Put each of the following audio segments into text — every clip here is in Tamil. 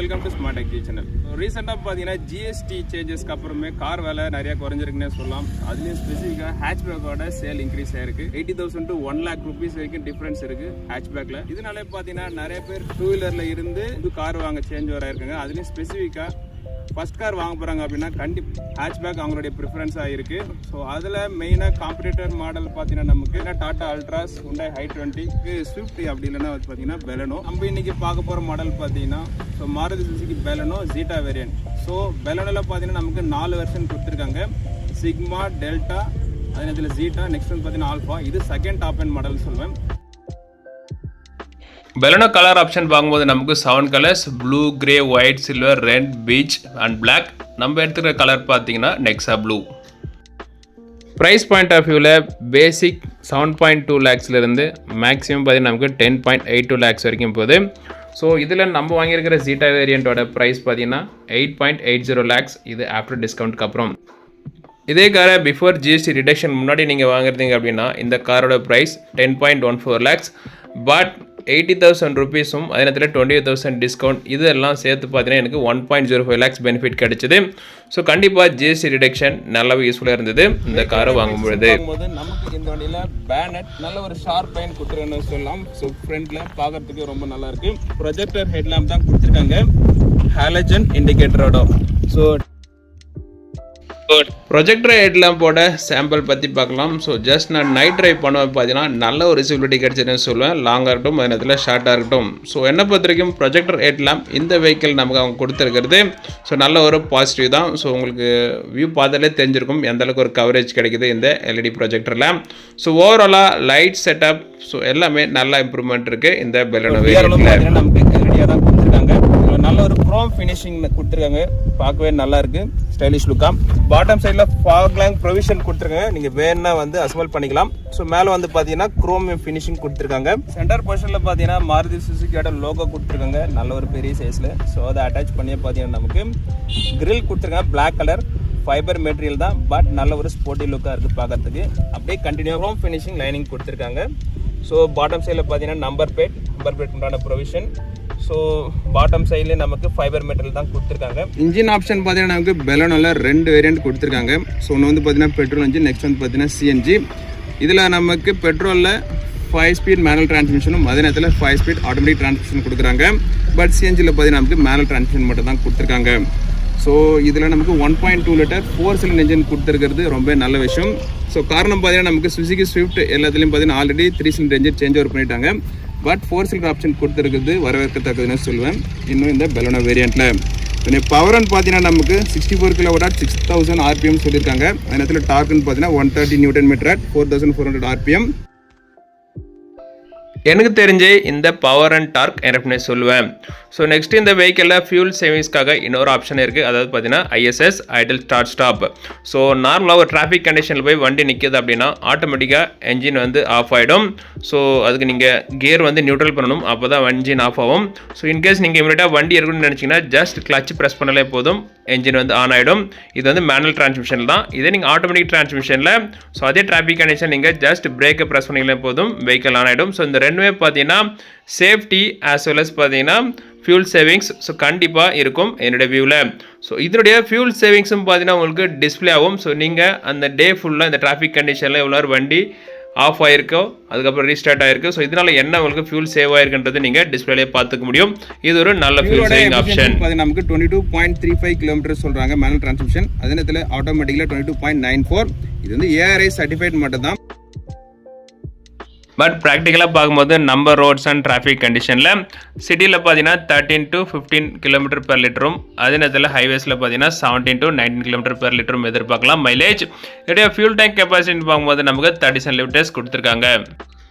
Welcome to smart tech channel. ரீசெண்டாக பார்த்தீங்கன்னா ஜிஎஸ்டி சேஞ்சஸ்க்கு அப்புறமே கார் விலை நிறைய குறைஞ்சிருக்குன்னே சொல்லலாம். அதுலேயும் ஸ்பெசிஃபிக்காக ஹேட்ச்பேக்கோட சேல் இன்க்ரீஸ் ஆயிருக்கு. 80,000 to 1 lakh rupees வரைக்கும் டிஃபரன்ஸ் இருக்கு ஹேட்ச்பேக்ல. இதனாலே பார்த்தீங்கன்னா நிறைய பேர் டூ வீலர்ல இருந்து கார் வாங்க சேஞ்ச் வர இருக்காங்க. அதுலேயும் ஸ்பெசிஃபிக்காக ஃபர்ஸ்ட் கார் வாங்க போகிறாங்க அப்படின்னா கண்டிப்பாக ஹேட்ச்பேக் அவங்களுடைய ப்ரிஃபரன்ஸாக இருக்குது. ஸோ அதில் மெயினாக காம்படிட்டர் மாடல் பார்த்தீங்கன்னா நமக்கு டாடா அல்ட்ராஸ், ஹுண்டாய் i20, ஸ்விஃப்ட் அப்படி இல்லைன்னா பார்த்தீங்கன்னா பெலனோ. நம்ம இன்னைக்கு பார்க்க போகிற மாடல் பார்த்தீங்கன்னா so Maruti Suzuki Baleno Zeta variant. So பெலனோவில் பார்த்தீங்கன்னா நமக்கு 4 வெர்ஷன் கொடுத்துருக்காங்க. சிக்மா, டெல்டா, அதே நேரத்தில் ஜீட்டா, நெக்ஸ்ட் வந்து பார்த்தீங்கன்னா ஆல்ஃபா. இது செகண்ட் டாப் அண்ட் மாடல் சொல்லுவேன். பெலனோ கலர் ஆப்ஷன் பார்க்கும்போது நமக்கு 7 colours, blue, grey, white, silver, red, peach and black. நம்ம எடுத்துக்கிற கலர் பார்த்தீங்கன்னா Nexa blue. Price point of வியூவில் பேசிக் 7.2 lakhsலேருந்து மேக்ஸிமம் பார்த்தீங்கன்னா நமக்கு 10.82 lakhs வரைக்கும் போகுது. ஸோ இதில் நம்ம வாங்கியிருக்கிற ஜீட்டா வேரியண்ட்டோட ப்ரைஸ் பார்த்தீங்கன்னா 8.80 lakhs. இது ஆஃப்டர் டிஸ்கவுண்ட்க்கு அப்புறம். இதே காரை பிஃபோர் ஜிஎஸ்டி ரிடக்ஷன் முன்னாடி நீங்கள் வாங்குறீங்க அப்படின்னா இந்த காரோட ப்ரைஸ் 10.14 lakhs. பட் 80,000 rupeesம் அதே நேரத்தில் 28,000 டிஸ்கவுண்ட் இதெல்லாம் சேர்த்து பார்த்தீங்கன்னா எனக்கு 1.05 lakhs பெனிஃபிட் கிடைச்சிது. ஸோ கண்டிப்பாக ஜிஎஸ்டி ரிடக்ஷன் நல்லாவே யூஸ்ஃபுல்லாக இருந்தது இந்த காரை வாங்கும்பொழுது. நமக்கு இந்த வண்டியில் பேனட் நல்ல ஒரு ஷார்ப் லைன் கொடுத்துருன்னு சொல்லலாம். ஸோ ஃப்ரண்ட்டில் பார்க்கறதுக்கு ரொம்ப நல்லா இருக்கு. ப்ரொஜெக்டர் ஹெட்லாம்ப் தான் கொடுத்துருக்காங்க ஹாலஜன் இண்டிகேட்டரோட. ஸோ ப்ரொஜெக்டர் ஹெட்லாம்போட சாம்பிள் பற்றி பார்க்கலாம். ஸோ ஜஸ்ட் நான் நைட் ட்ரைவ் பண்ணுவேன் பார்த்தீங்கன்னா நல்ல ஒரு விசிபிலிட்டி கிடைச்சிதுன்னு சொல்லுவேன். லாங்காக இருக்கட்டும், அதே நேரத்தில் ஷார்ட்டாக இருக்கட்டும். ஸோ என்னை பொறுத்த வரைக்கும் ப்ரொஜெக்டர் ஹெட்லாம்ப் இந்த வெஹிக்கிள் நமக்கு அவங்க கொடுத்துருக்கிறது ஸோ நல்ல ஒரு பாசிட்டிவ் தான். ஸோ உங்களுக்கு வியூ பார்த்தாலே தெரிஞ்சிருக்கும் எந்தளவுக்கு ஒரு கவரேஜ் கிடைக்குது இந்த எல்இடி ப்ரொஜெக்டரில். ஸோ ஓவராலாக லைட் செட்டப் ஸோ எல்லாமே நல்ல இம்ப்ரூவ்மெண்ட் இருக்குது இந்த பெலனோ வேரியண்ட்டில். நமக்கு எல்இடியாக தான் கொடுத்துருக்காங்க. நல்ல ஒரு குரோம் ஃபினிஷிங் கொடுத்துருக்காங்க. பார்க்கவே நல்லா இருக்கு, ஸ்டைலிஷ் லுக்கா. பாட்டம் சைடில் ஃபாக் லேம்ப் ப்ரொவிஷன் கொடுத்துருக்காங்க. நீங்கள் வேணா வந்து அசம்பிள் பண்ணிக்கலாம். ஸோ மேலே வந்து பார்த்தீங்கன்னா குரோம் ஃபினிஷிங் கொடுத்துருக்காங்க. சென்டர் பொசிஷனில் பார்த்தீங்கன்னா மாருதி சுசுகியோட லோகோ கொடுத்துருக்காங்க நல்ல ஒரு பெரிய சைஸில். ஸோ அதை அட்டாச் பண்ணியே பார்த்தீங்கன்னா நமக்கு கிரில் கொடுத்துருக்காங்க. பிளாக் கலர் ஃபைபர் மெட்டீரியல் தான், பட் நல்ல ஒரு ஸ்போர்ட்டி லுக்காக இருக்குது பார்க்கறதுக்கு. அப்படியே கண்டினியூ குரோம் ஃபினிஷிங் லைனிங் கொடுத்துருக்காங்க. ஸோ பாட்டம் சைடில் பார்த்தீங்கன்னா நம்பர் பிளேட் உண்டான ப்ரொவிஷன். ஸோ பாட்டம் சைட்லேயே நமக்கு ஃபைபர் மெட்டீரியல் தான் கொடுத்துருக்காங்க. இன்ஜின் ஆப்ஷன் பார்த்தீங்கன்னா நமக்கு பெலனோவில் 2 வேரியண்ட் கொடுத்துருக்காங்க. ஸோ ஒன்று வந்து பார்த்தீங்கன்னா பெட்ரோல் இன்ஜின், நெக்ஸ்ட் வந்து பார்த்தீங்கன்னா சிஎன்ஜி. இதில் நமக்கு பெட்ரோலில் 5 ஸ்பீட் மேனுவல் டிரான்ஸ்மிஷனும் அதே நேரத்தில் 5 ஸ்பீட் ஆட்டோமேட்டிக் டிரான்ஸ்மிஷன் கொடுக்குறாங்க. பட் சிஎன்ஜியில் பார்த்தீங்கன்னா நமக்கு மேனுவல் டிரான்ஸ்மிஷன் மட்டும் தான் கொடுத்துருக்காங்க. ஸோ இதில் நமக்கு 1.2 liter 4 cylinder இன்ஜின் கொடுத்துருக்கிறது ரொம்ப நல்ல விஷயம். ஸோ காரணம் பார்த்தீங்கன்னா நமக்கு சுசுகி ஸ்விஃப்ட் எல்லாத்துலேயும் பார்த்தீங்கன்னா already 3 cylinder engine change over பண்ணிட்டாங்க. பட் 4 cylinder ஆப்ஷன் கொடுத்துருக்குது வரவேற்கத்தக்கதுன்னு சொல்லுவேன். இன்னும் இந்த பெலனோ வேரியண்ட்டில் பவர்னு பார்த்தீங்கன்னா நமக்கு 64 kW 6000 RPM சொல்லியிருக்காங்க. அதே நேரத்தில் டார்க்குன்னு பார்த்தீங்கன்னா 130 Nm at 4400 RPM. எனக்கு தெரிஞ்சு இந்த பவர் அண்ட் டார்க் என்ன சொல்லுவேன். ஸோ நெக்ஸ்ட் இந்த வெஹிக்கிளில் ஃபியூல் சேவிங்ஸ்க்காக இன்னொரு ஆப்ஷன் இருக்குது. அதாவது பார்த்தீங்கன்னா ISS, Idol start stop. So நார்மலாக ஒரு டிராஃபிக் கண்டிஷனில் போய் வண்டி நிற்கிது அப்படின்னா ஆட்டோமேட்டிக்காக என்ஜின் வந்து ஆஃப் ஆகிடும். ஸோ அதுக்கு நீங்கள் கியர் வந்து நியூட்ரல் பண்ணணும், அப்போ தான் என்ஜின் ஆஃப் ஆகும். ஸோ இன்கேஸ் நீங்கள் இமீடியட்டாக வண்டி இருக்குன்னு நினச்சிங்கன்னா ஜஸ்ட் கிளச் ப்ரெஸ் பண்ணாலே போதும், என்ஜின் வந்து ஆன் ஆகிடும். இது வந்து மேனுவல் டிரான்ஸ்மிஷன் தான். இதே நீங்கள் ஆட்டோமேட்டிக் டிரான்ஸ்மிஷனில் ஸோ அதே டிராஃபிக் கண்டிஷன் நீங்கள் ஜஸ்ட் பிரேக்கை ப்ரெஸ் பண்ணிங்களே போதும், வெஹிக்கிள் ஆன் ஆகிடும். ஸோ இந்த ரெண்டுமே பார்த்தீங்கன்னா சேஃப்டி ஆஸ் வெல் அஸ் பார்த்தீங்கன்னா ஃபியூல் சேவிங்ஸ் ஸோ கண்டிப்பாக இருக்கும் என்னுடைய வியூவில். ஸோ இதனுடைய ஃபியூல் சேவிங்ஸும் பார்த்தீங்கன்னா உங்களுக்கு டிஸ்பிளே ஆகும். ஸோ நீங்கள் அந்த டே ஃபுல்லாக இந்த டிராஃபிக் கண்டிஷனில் எவ்வளோ நேரம் வண்டி ஆஃப் ஆகிருக்கோ அதுக்கப்புறம் ரீஸ்டார்ட் ஆகிருக்கு. ஸோ இதனால் என்ன உங்களுக்கு ஃபியூல் சேவ் ஆகிருக்குன்றது நீங்கள் டிஸ்பிளேயே பார்த்துக்க முடியும். இது ஒரு நல்ல ஃபியூல் சேவிங் ஆப்ஷன். நமக்கு 22.35 km சொல்கிறாங்க மேனுவல் டிரான்ஸ்மிஷன். அதே நேரத்தில் ஆட்டோமேட்டிக்கில் 22.94. இது வந்து ஏஆர்ஐ சர்டிஃபைட் மட்டும் தான். பட் ப்ராக்டிக்கலாக பார்க்கும்போது நம்ம ரோட்ஸ் அண்ட் டிராஃபிக் கண்டிஷனில் சிட்டியில் பார்த்தீங்கன்னா 13 to 15 km/L அதே நேரத்தில் ஹைவேஸில் பார்த்தீங்கன்னா 17 to 19 km/L எதிர்பார்க்கலாம் மைலேஜ். இதோடைய ஃபியூல் டேங்க் கெப்பாசிட்டின்னு பார்க்கும்போது நமக்கு 37 liters கொடுத்துருக்காங்க.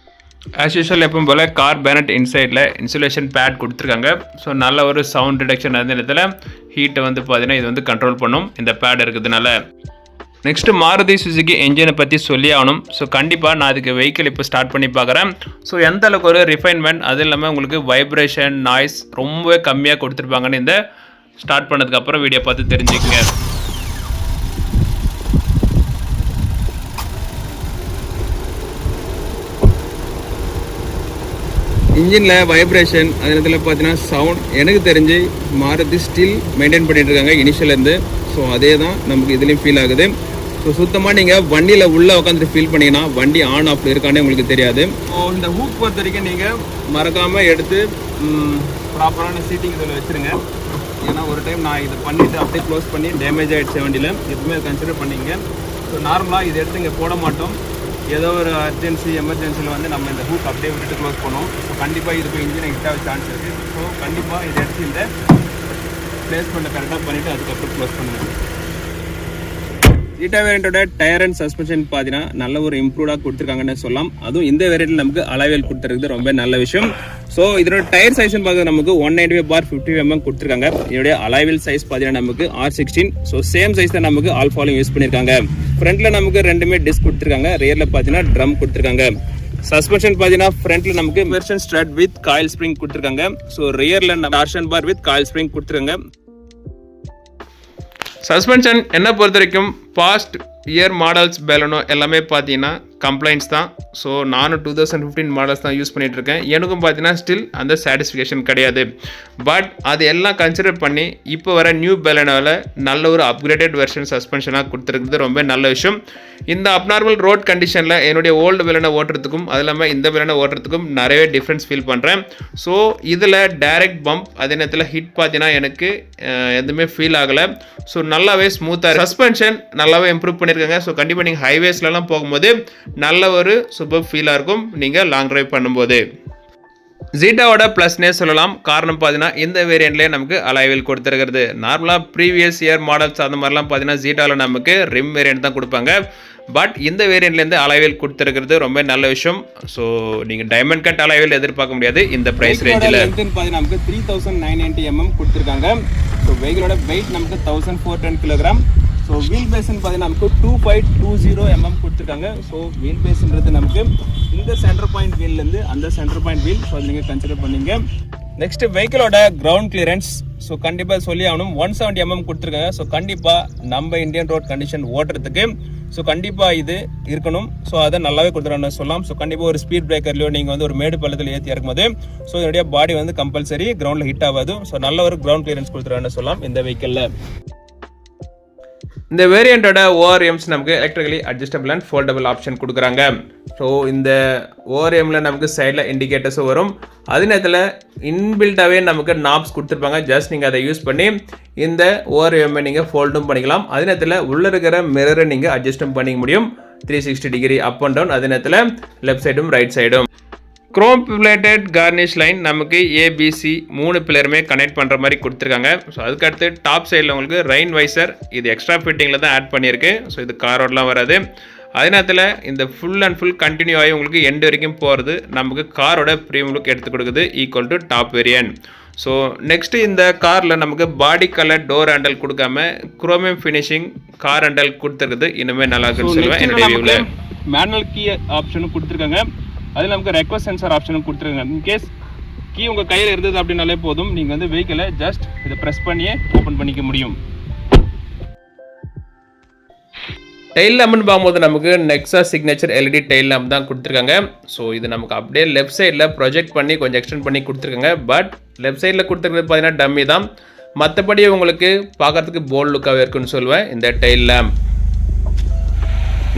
ஆஸ் யூஷுவல் எப்பவும் போல் கார் பேனட் இன்சைடில் இன்சுலேஷன் பேட் கொடுத்துருக்காங்க. ஸோ நல்ல ஒரு சவுண்ட் ரிடக்ஷன் அதே நேரத்தில் ஹீட்டை வந்து பார்த்தீங்கன்னா இது வந்து கண்ட்ரோல் பண்ணும் இந்த பேட் இருக்கிறதுனால. நெக்ஸ்ட்டு மாருதி சுசுகி என்ஜினை பற்றி சொல்லி ஆகணும். ஸோ கண்டிப்பாக நான் அதுக்கு வெஹிக்கிள் இப்போ ஸ்டார்ட் பண்ணி பார்க்குறேன். ஸோ எந்த அளவுக்கு ஒரு ரிஃபைன்மெண்ட் அது இல்லாமல் உங்களுக்கு வைப்ரேஷன் நாய்ஸ் ரொம்பவே கம்மியாக கொடுத்துருப்பாங்கன்னு இந்த ஸ்டார்ட் பண்ணதுக்கப்புறம் வீடியோ பார்த்து தெரிஞ்சுக்கங்க. இன்ஜினில் வைப்ரேஷன் அதே நேரத்தில் பார்த்தீங்கன்னா சவுண்ட் எனக்கு தெரிஞ்சு மாருதி ஸ்டில் மெயின்டைன் பண்ணிட்டு இருக்காங்க இனிஷியலேருந்து. ஸோ அதே தான் நமக்கு இதுலேயும் ஃபீல் ஆகுது. ஸோ சுத்தமாக நீங்கள் வண்டியில் உள்ளே உட்காந்துட்டு ஃபீல் பண்ணிங்கன்னா வண்டி ஆன் ஆஃப் இருக்கானே உங்களுக்கு தெரியாது. ஸோ இந்த ஹூக் பொறுத்த வரைக்கும் நீங்கள் மறக்காமல் எடுத்து ப்ராப்பரான சீட்டிங் இதில் வச்சுருங்க. ஏன்னா ஒரு டைம் நான் இதை பண்ணிவிட்டு அப்படியே க்ளோஸ் பண்ணி டேமேஜ் ஆகிடுச்சு வண்டியில், எதுவுமே கன்சிடர் பண்ணிங்க. ஸோ நார்மலாக இதை எடுத்து இங்கே போட மாட்டோம். ஏதோ ஒரு எமர்ஜென்சியில் வந்து நம்ம இந்த ஹூக் அப்படியே விட்டுட்டு க்ளோஸ் பண்ணுவோம். ஸோ கண்டிப்பாக இதுக்கு இன்ஜினை ஹிட்டாக சான்ஸ் இருக்குது. ஸோ கண்டிப்பாக இதை எடுத்து இந்த பிளேஸ்மெண்ட்டை கரெக்டாக பண்ணிவிட்டு அதுக்கப்புறம் க்ளோஸ் பண்ணுவேன். ஜீட்டா வேரியண்டோட டயர் அண்ட் சஸ்பென்ஷன் பார்த்தீங்கன்னா நல்ல ஒரு இம்ப்ரூவ்டாக கொடுத்துருக்காங்கன்னு சொல்லலாம். அதுவும் இந்த வேரியண்ட்டில் நமக்கு அலாய்வேல் கொடுத்துருக்குது ரொம்ப நல்ல விஷயம். ஸோ இதோட டயர் சைஸ்ன்னு பார்க்குறது நமக்கு 195/50 கொடுத்துருக்காங்க. இதோடைய அலாய்வேல் சைஸ் பார்த்தீங்கன்னா நமக்கு R16. ஸோ சேம் சைஸ் தான் நமக்கு ஆல்ஃபாலையும் யூஸ் பண்ணியிருக்காங்க. ஃப்ரண்ட்டில் நமக்கு ரெண்டுமே டிஸ்க் கொடுத்துருக்காங்க. ரியரில் பார்த்தீங்கன்னா ட்ரம் கொடுத்துருக்காங்க. சஸ்பென்ஷன் பார்த்தீங்கன்னா ஃப்ரண்ட்டில் நமக்கு version strut with coil spring கொடுத்துருக்காங்க. ஸோ ரியரில் நம்ம torsion par with coil spring கொடுத்துருக்காங்க. சஸ்பென்ஷன் என்ன பொறுத்த வரைக்கும் பாஸ்ட் இயர் மாடல்ஸ் பெலனோ எல்லாமே பார்த்தீங்கன்னா கம்ப்ளைண்ட்ஸ் தான். ஸோ நானும் 2015 மாடல்ஸ் தான் யூஸ் பண்ணிகிட்ருக்கேன். எனக்கும் பார்த்தீங்கன்னா ஸ்டில் அந்த சாட்டிஸ்ஃபிகேஷன் கிடையாது. பட் அது எல்லாம் கன்சிடர் பண்ணி இப்போ வர நியூ பெலனோவில் நல்ல ஒரு அப்கிரேடட் வெர்ஷன் சஸ்பென்ஷனாக கொடுத்துருக்குது ரொம்ப நல்ல விஷயம். இந்த அப்நார்மல் ரோட் கண்டிஷனில் என்னுடைய ஓல்டு பெலனை ஓட்டுறதுக்கும் அது இல்லாமல் இந்த பெலனை ஓட்டுறதுக்கும் நிறையவே டிஃப்ரென்ஸ் ஃபீல் பண்ணுறேன். ஸோ இதில் டைரக்ட் பம்ப் அதே நேரத்தில் ஹிட் பார்த்தீங்கன்னா எனக்கு எதுவுமே ஃபீல் ஆகலை. ஸோ நல்லாவே ஸ்மூத்தாக சஸ்பென்ஷன் நல்லாவே இம்ப்ரூவ் பண்ணியிருக்காங்க. ஸோ கண்டிப்பாக நீங்கள் ஹைவேஸ்லலாம் போகும்போது நல்ல ஒரு சூப்பர் ஃபீலாக இருக்கும் நீங்கள் லாங் ட்ரைவ் பண்ணும்போது. ஜீட்டாவோட ப்ளஸ்னே சொல்லலாம். காரணம் பார்த்தீங்கன்னா இந்த வேரியண்ட்லேயே நமக்கு அலாய்வில் கொடுத்துருக்கிறது. நார்மலாக ப்ரீவியஸ் இயர் மாடல்ஸ் அந்த மாதிரிலாம் பார்த்தீங்கன்னா ஜீட்டாவில் நமக்கு ரிம் வேரியண்ட் தான் கொடுப்பாங்க. பட் இந்த வேரியண்ட்லேருந்து அலாய்வில் கொடுத்துருக்கிறது ரொம்ப நல்ல விஷயம். ஸோ நீங்கள் டைமண்ட் கட் அலாய்வில் எதிர்பார்க்க முடியாது இந்த ப்ரைஸ் ரேஞ்சில். பார்த்தீங்கன்னா நமக்கு 3990 mm கொடுத்துருக்காங்க. ஸோ வெஹிக்கிளோட வெயிட் நமக்கு 1410 kg. ஸோ வீல் பேஸ்ன்னு பார்த்தீங்கன்னா நமக்கு 2520 mm கொடுத்துருக்காங்க. ஸோ வீல் பேஸ்ன்றது நமக்கு இந்த சென்டர் பாயிண்ட் வீல்லேருந்து அந்த சென்டர் பாயிண்ட் வீல். ஸோ நீங்கள் கன்சிடர் பண்ணீங்க. நெக்ஸ்ட் வெஹிக்கிளோட கிரவுண்ட் கிளியரன்ஸ். ஸோ கண்டிப்பாக சொல்லி ஆகணும் 170 mm கொடுத்துருக்காங்க. ஸோ கண்டிப்பாக நம்ம இந்தியன் ரோட் கண்டிஷன் ஓட்டுறதுக்கு ஸோ கண்டிப்பாக இது இருக்கணும். ஸோ அதை நல்லாவே கொடுத்துருன்னு சொல்லலாம். ஸோ கண்டிப்பாக ஒரு ஸ்பீட் பிரேக்கர்லையோ நீங்கள் வந்து ஒரு மேடு பள்ளத்தில் ஏற்றி இறக்கும்போது ஸோ இதனுடைய பாடி வந்து கம்பல்சரி கிரவுண்டில் ஹிட் ஆகாது. ஸோ நல்ல ஒரு கிரவுண்ட் கிளியரன்ஸ் கொடுத்துருன்னு சொல்லலாம் இந்த வெஹிக்கிளில். இந்த வேரியண்டோட ஓஆர்எம்ஸ் நமக்கு electrically adjustable and foldable option கொடுக்குறாங்க. ஸோ இந்த ஓஆர்எம்மில் நமக்கு சைடில் இண்டிகேட்டர்ஸும் வரும். அதே நேரத்தில் இன்பில்ட்டாகவே நமக்கு நாப்ஸ் கொடுத்துருப்பாங்க. ஜஸ்ட் நீங்கள் அதை யூஸ் பண்ணி இந்த ஓஆர்எம்மை நீங்கள் ஃபோல்டும் பண்ணிக்கலாம். அதே நேரத்தில் உள்ளே இருக்கிற மிரரை நீங்கள் அட்ஜஸ்டும் பண்ணிக்க முடியும் 360 டிகிரி அப் அண்ட் டவுன். அதே நேரத்தில் லெஃப்ட் சைடும் ரைட் சைடும். குரோம் பிளேட்டட் கார்னிஷ் லைன் நமக்கு ஏபிசி 3 பில்லருமே கனெக்ட் பண்ணுற மாதிரி கொடுத்துருக்காங்க. ஸோ அதுக்கடுத்து டாப் சைடில் உங்களுக்கு ரெயின் வைசர் இது எக்ஸ்ட்ரா ஃபிட்டிங்கில் தான் ஆட் பண்ணியிருக்கு. ஸோ இது காரோடலாம் வராது. அதே நேரத்தில் இந்த ஃபுல் அண்ட் ஃபுல் கண்டினியூ ஆகி உங்களுக்கு எண்டு வரைக்கும் போகிறது நமக்கு காரோட ப்ரீமியம் லுக் எடுத்து கொடுக்குது equal to top variant. So next இந்த காரில் நமக்கு பாடி கலர் டோர் ஹேண்டல் கொடுக்காம குரோமியம் ஃபினிஷிங் கார் ஹேண்டல் கொடுத்துருக்குது. இன்னுமே நல்லா இருக்குன்னு சொல்லுவேன் என்னுடைய வியூவில். மேனுவல் கீ ஆப்ஷனும் கொடுத்துருக்காங்க. அதில் நமக்கு ரெக்வஸ்ட் சென்சார் ஆப்ஷனும் கொடுத்துருக்காங்க. இன்கேஸ் கீ உங்கள் கையில் இருந்தது அப்படின்னாலே போதும், நீங்கள் வந்து வெஹிக்கிளை ஜஸ்ட் இதை ப்ரெஸ் பண்ணியே ஓப்பன் பண்ணிக்க முடியும். டெயில் லேம்ப்னு பார்க்கும்போது நமக்கு Nexa signature LED tail lamp தான் கொடுத்துருக்காங்க. ஸோ இது நமக்கு அப்படியே லெஃப்ட் சைடில் ப்ரொஜெக்ட் பண்ணி கொஞ்சம் எக்ஸ்டெண்ட் பண்ணி கொடுத்துருக்காங்க. பட் லெஃப்ட் சைடில் கொடுத்துருக்கிறது பார்த்தீங்கன்னா டம்மி தான். மற்றபடி உங்களுக்கு பார்க்கறதுக்கு போல்ட் லுக்காகவே இருக்குன்னு சொல்லுவேன் இந்த டெயில் லேம்ப்.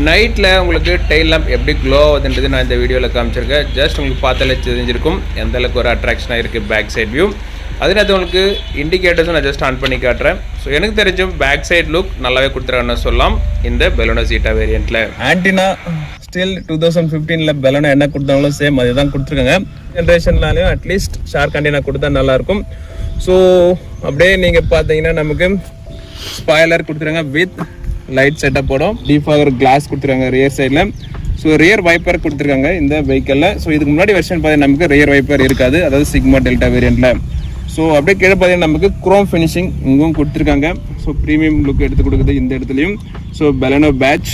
நைட்டில் உங்களுக்கு டெயில் லேம்ப் எப்படி க்ளோ ஆகுதுன்றது நான் இந்த வீடியோவில் காமிச்சிருக்கேன். ஜஸ்ட் உங்களுக்கு பார்த்தாலே தெரிஞ்சிருக்கும் எந்த அளவுக்கு ஒரு அட்ராக்ஷனாக இருக்குது பேக் சைட் வியூ. அதே நேரத்தில் உங்களுக்கு இண்டிகேட்டர்ஸும் நான் ஜஸ்ட் ஆன் பண்ணி காட்டுறேன். ஸோ எனக்கு தெரிஞ்சும் பேக் சைட் லுக் நல்லாவே கொடுத்துருக்காங்கன்னு சொல்லலாம் இந்த பெலனோ ஜீட்டா வேரியண்ட்டில். ஆன்டினா ஸ்டில் 2015 பெலனோ என்ன கொடுத்தாங்களோ சேம் அதே தான் கொடுத்துருக்காங்க. ஜென்ரேஷன்லாலையும் அட்லீஸ்ட் ஷார்க் ஆன்டினா கொடுத்தா நல்லாயிருக்கும். ஸோ அப்படியே நீங்கள் பார்த்தீங்கன்னா நமக்கு ஸ்பாய்லர் கொடுத்துருக்காங்க வித் லைட் செட்டப் போடும். டீஃபாகர் கிளாஸ் கொடுத்துருக்காங்க ரியர் சைடில். ஸோ ரியர் வைப்பர் கொடுத்துருக்காங்க இந்த வெஹிக்கிளில். ஸோ இதுக்கு முன்னாடி வெர்ஷன் பார்த்தீங்கன்னா நமக்கு ரியர் வைப்பர் இருக்காது, அதாவது சிக்மா டெல்டா வேரியண்ட்டில். ஸோ அப்படியே கீழே பார்த்தீங்கன்னா நமக்கு குரோம் ஃபினிஷிங் இங்கும் கொடுத்துருக்காங்க. ஸோ ப்ரீமியம் லுக் எடுத்து கொடுக்குது இந்த இடத்துலையும். So Baleno patch.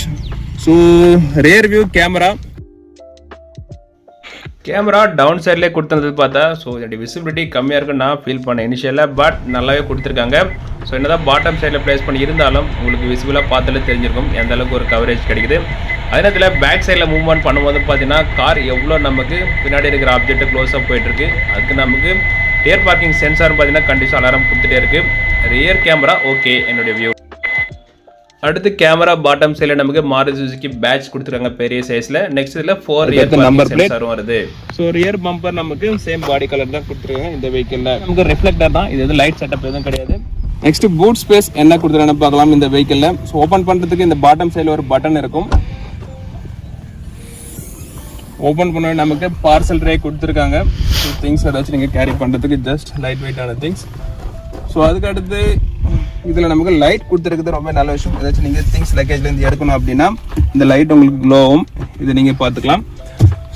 So rear view camera camera down சைட்லேயே கொடுத்துருந்தது பார்த்தா ஸோ இதோடைய விசிபிலிட்டி கம்மியாக இருக்குன்னு நான் ஃபீல் பண்ணேன் இனிஷியலாக, பட் நல்லாவே கொடுத்துருக்காங்க. ஸோ என்னதான் பாட்டம் சைடில் ப்ளேஸ் பண்ணி இருந்தாலும் உங்களுக்கு விசிபிளாக பார்த்தாலே தெரிஞ்சிருக்கும் எந்த அளவுக்கு ஒரு கவரேஜ் கிடைக்குது. அதே நேரத்தில் பேக் சைடில் மூவ்மெண்ட் பண்ணும்போது பார்த்தீங்கன்னா கார் எவ்வளோ நமக்கு பின்னாடி இருக்கிற ஆப்ஜெக்ட் க்ளோஸாக போயிட்டுருக்கு. அதுக்கு நமக்கு ரியர் பார்க்கிங் சென்சார் பார்த்தீங்கன்னா கண்டிப்பாக அலாரம் கொடுத்துட்டே இருக்குது. ரியர் கேமரா ஓகே என்னுடைய வியூ. அடுத்து கேமரா பாட்டம் சைடில் நமக்கு மாருதி சுசுகி பேட்ச் கொடுத்துருக்காங்க பெரிய சைஸில். நெக்ஸ்ட் இதில் 4 ரியர் நம்பர் சென்சாரும் வருது. ஸோ ரியர் பம்பர் நமக்கு சேம் பாடி கலர் தான் கொடுத்துருக்காங்க. இந்த வெஹிக்கிளில் நமக்கு ரிஃப்ளெக்டர் தான், இது எதுவும் லைட் செட்டப் எதுவும் கிடையாது. நெக்ஸ்ட் பூட் ஸ்பேஸ் என்ன கொடுத்துருக்காங்கன்னு பார்க்கலாம் இந்த வெஹிக்கிளில். ஸோ ஓப்பன் பண்ணுறதுக்கு இந்த பாட்டம் சைடில் ஒரு பட்டன் இருக்கும். ஓப்பன் பண்ண நமக்கு பார்சல் ட்ரே கொடுத்துருக்காங்க. ஸோ திங்ஸ் ஏதாச்சும் நீங்கள் கேரி பண்ணுறதுக்கு ஜஸ்ட் லைட் வெயிட்டான திங்ஸ். ஸோ அதுக்கு அடுத்து இதில் நமக்கு லைட் கொடுத்துருக்குது, ரொம்ப நல்ல விஷயம். ஏதாச்சும் நீங்கள் திங்ஸ் லக்கேஜ்லேருந்து எடுக்கணும் அப்படின்னா இந்த லைட் உங்களுக்கு க்ளோவும், இது நீங்கள் பார்த்துக்கலாம்.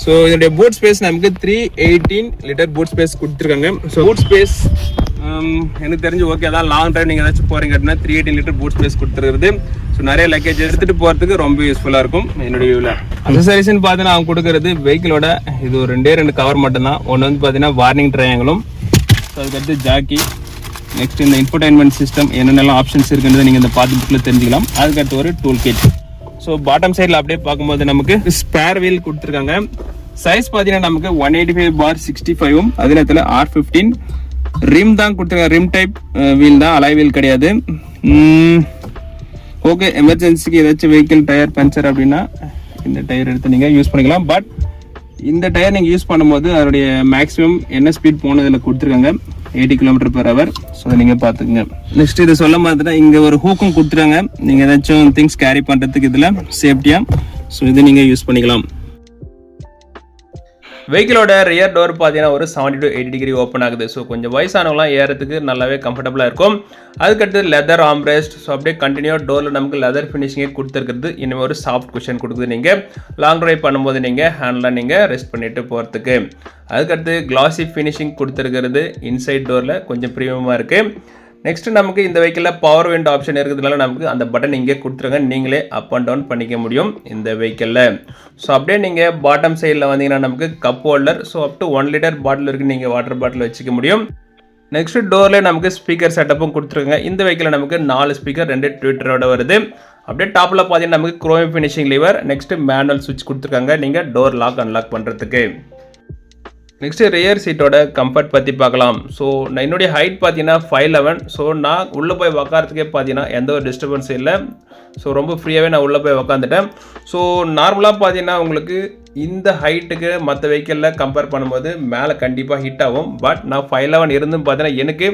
ஸோ இதனுடைய பூட் ஸ்பேஸ் நமக்கு 318 லிட்டர் பூட் ஸ்பேஸ் கொடுத்துருக்காங்க. ஸோ பூட் ஸ்பேஸ் எனக்கு தெரிஞ்சு ஓகே தான். லாங் ட்ரைவ் நீங்கள் ஏதாச்சும் போகிறீங்க அப்படின்னா 318 லிட்டர் பூட் ஸ்பேஸ் கொடுத்துருக்குது. ஸோ நிறைய லக்கேஜ் எடுத்துகிட்டு போகிறதுக்கு ரொம்ப யூஸ்ஃபுல்லாக இருக்கும் என்னுடைய வியூவில். அக்சசரிஸ்ன்னு பார்த்தீங்கன்னா அவங்க கொடுக்குறது வெஹிக்கிளோட இது ஒரு 2 கவர் மட்டும்தான். ஒன்று வந்து பார்த்தீங்கன்னா வார்னிங் ட்ரையாங்கிளும், ஸோ அதுக்கடுத்து ஜாக்கி, நெக்ஸ்ட் இந்த இன்ஃபர்டைன்மெண்ட் சிஸ்டம் என்னென்னலாம் ஆப்ஷன்ஸ் இருக்குன்றதை நீங்கள் இந்த பாத்து புக்கில் தெரிஞ்சுக்கலாம். அதுக்கடுத்து ஒரு டூல் கிட். ஸோ பாட்டம் சைடில் அப்படியே பார்க்கும்போது நமக்கு ஸ்பேர் வீல் கொடுத்துருக்காங்க. சைஸ் பார்த்தீங்கன்னா நமக்கு 185/65 அதே நேரத்தில் R15 ரிம் தான் கொடுத்துருக்காங்க. ரிம் டைப் வீல் தான், அலாய் வீல் கிடையாது. ஓகே, எமர்ஜென்சிக்கு ஏதாச்சும் வெஹிக்கிள் டயர் பஞ்சர் அப்படின்னா இந்த டயர் எடுத்து நீங்கள் யூஸ் பண்ணிக்கலாம். பட் இந்த டயர் நீங்கள் யூஸ் பண்ணும்போது அதோடைய மேக்ஸிமம் என்ன ஸ்பீட் போனதில் கொடுத்துருக்காங்க 80 km/h. ஸோ நீங்கள் பார்த்துக்குங்க. நெக்ஸ்ட் இது சொல்ல மாதிரினா இங்கே ஒரு ஹூக்கும் கொடுத்துருக்காங்க, நீங்கள் ஏதாச்சும் திங்ஸ் கேரி பண்ணுறதுக்கு இதில் சேஃப்டியாக. ஸோ இது நீங்கள் யூஸ் பண்ணிக்கலாம். வெஹிக்கிளோட ரியர் டோர் பார்த்தீங்கன்னா ஒரு 70 to 80 டிகிரி ஓப்பன் ஆகுது. ஸோ கொஞ்சம் வயசானவங்களாம் ஏறதுக்கு நல்லாவே கம்ஃபர்டபுளாக இருக்கும். அதுக்கடுத்து லெதர் ஆம்ரெஸ்ட். ஸோ அப்படியே கண்டினியூ டோரில் நமக்கு லெதர் ஃபினிஷிங்கே கொடுத்துருக்குறது. இனிமேல் ஒரு சாஃப்ட் குஷன் கொடுக்குது. நீங்கள் லாங் ட்ரைவ் பண்ணும்போது நீங்கள் ஹேண்டில் நீங்கள் ரெஸ்ட் பண்ணிட்டு போகிறதுக்கு. அதுக்கடுத்து கிளாசி ஃபினிஷிங் கொடுத்துருக்கிறது. இன்சைட் டோரில் கொஞ்சம் ப்ரீமியமாக இருக்குது. நெக்ஸ்ட் நமக்கு இந்த வெஹிக்கிளில் பவர் விண்டோ ஆப்ஷன் இருக்கிறதுனால நமக்கு அந்த பட்டன் இங்கே கொடுத்துருங்க, நீங்களே அப் அண்ட் டவுன் பண்ணிக்க முடியும் இந்த வெஹிக்கிளில். ஸோ அப்படியே நீங்கள் பாட்டம் சைடில் வந்தீங்கன்னா நமக்கு cup holder. So up to 1 litre bottle இருக்குது, நீங்கள் வாட்டர் பாட்டில் வச்சுக்க முடியும். நெக்ஸ்ட் டோரில் நமக்கு ஸ்பீக்கர் செட்டப்பும் கொடுத்துருங்க. இந்த வெஹிக்கிளில் நமக்கு 4 ஸ்பீக்கர் 2 ட்விட்டரோட வருது. அப்படியே டாப்பில் பார்த்தீங்கன்னா நமக்கு chrome finishing liver. Next manual சுவிட்ச் கொடுத்துருக்காங்க நீங்கள் டோர் லாக் அன்லாக் பண்ணுறதுக்கு. நெக்ஸ்ட் ரியர் சீட்டோட கம்ஃபர்ட் பற்றி பார்க்கலாம். ஸோ நான் என்னுடைய ஹைட் பார்த்தீங்கன்னா 5'11". ஸோ நான் உள்ளே போய் உக்காரத்துக்கே பார்த்தீங்கன்னா எந்த ஒரு டிஸ்டர்பன்ஸும் இல்லை. ஸோ ரொம்ப ஃப்ரீயாகவே நான் உள்ளே போய் உக்காந்துட்டேன். ஸோ நார்மலாக பார்த்தீங்கன்னா உங்களுக்கு இந்த ஹைட்டுக்கு மற்ற வெஹிக்கிளில் கம்பேர் பண்ணும்போது மேலே கண்டிப்பாக ஹிட் ஆகும். பட் நான் 5'11" இருந்தும் பார்த்தீங்கன்னா எனக்கு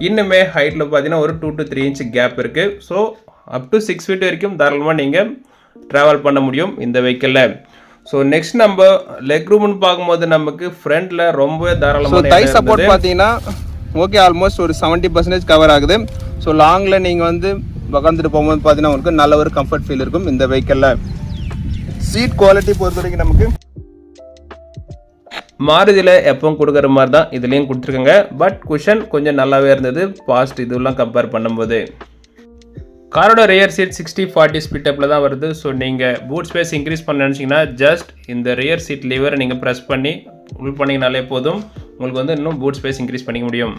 இன்னுமே ஹைட்டில் பார்த்தீங்கன்னா ஒரு 2 to 3 inch கேப் இருக்குது. ஸோ அப் டு 6 feet வரைக்கும் தாராளமாக நீங்கள் ட்ராவல் பண்ண முடியும் இந்த வெஹிக்கிளில். ஸோ நெக்ஸ்ட் நம்ம லெக் ரூம்னு பார்க்கும்போது நமக்கு ஃப்ரண்ட்டில் ரொம்பவே தாராளமாக தை சப்போர்ட் பார்த்தீங்கன்னா ஓகே ஆல்மோஸ்ட் ஒரு 70% கவர் ஆகுது. ஸோ லாங்கில் நீங்கள் வந்து உக்காந்துட்டு போகும்போது பார்த்தீங்கன்னா உங்களுக்கு நல்ல ஒரு கம்ஃபர்ட் ஃபீல் இருக்கும் இந்த வெஹிக்கிளில். சீட் குவாலிட்டி பொறுத்த வரைக்கும் நமக்கு மாருதியில் எப்பவும் கொடுக்குற மாதிரி தான் இதுலேயும் கொடுத்துருக்காங்க. பட் குஷன் கொஞ்சம் நல்லாவே இருந்தது பாஸ்ட் இதெல்லாம் கம்பேர் பண்ணும்போது. காரோட ரியர் சீட் 60/40 ஸ்பிட்டப்பில் தான் வருது. ஸோ நீங்கள் பூட் ஸ்பேஸ் இன்க்ரீஸ் பண்ண நினச்சிங்கன்னா ஜஸ்ட் இந்த ரியர் சீட் லிவரை நீங்கள் ப்ரெஸ் பண்ணி உள் பண்ணிங்கனாலே போதும், உங்களுக்கு வந்து இன்னும் பூட் ஸ்பேஸ் இன்க்ரீஸ் பண்ணிக்க முடியும்.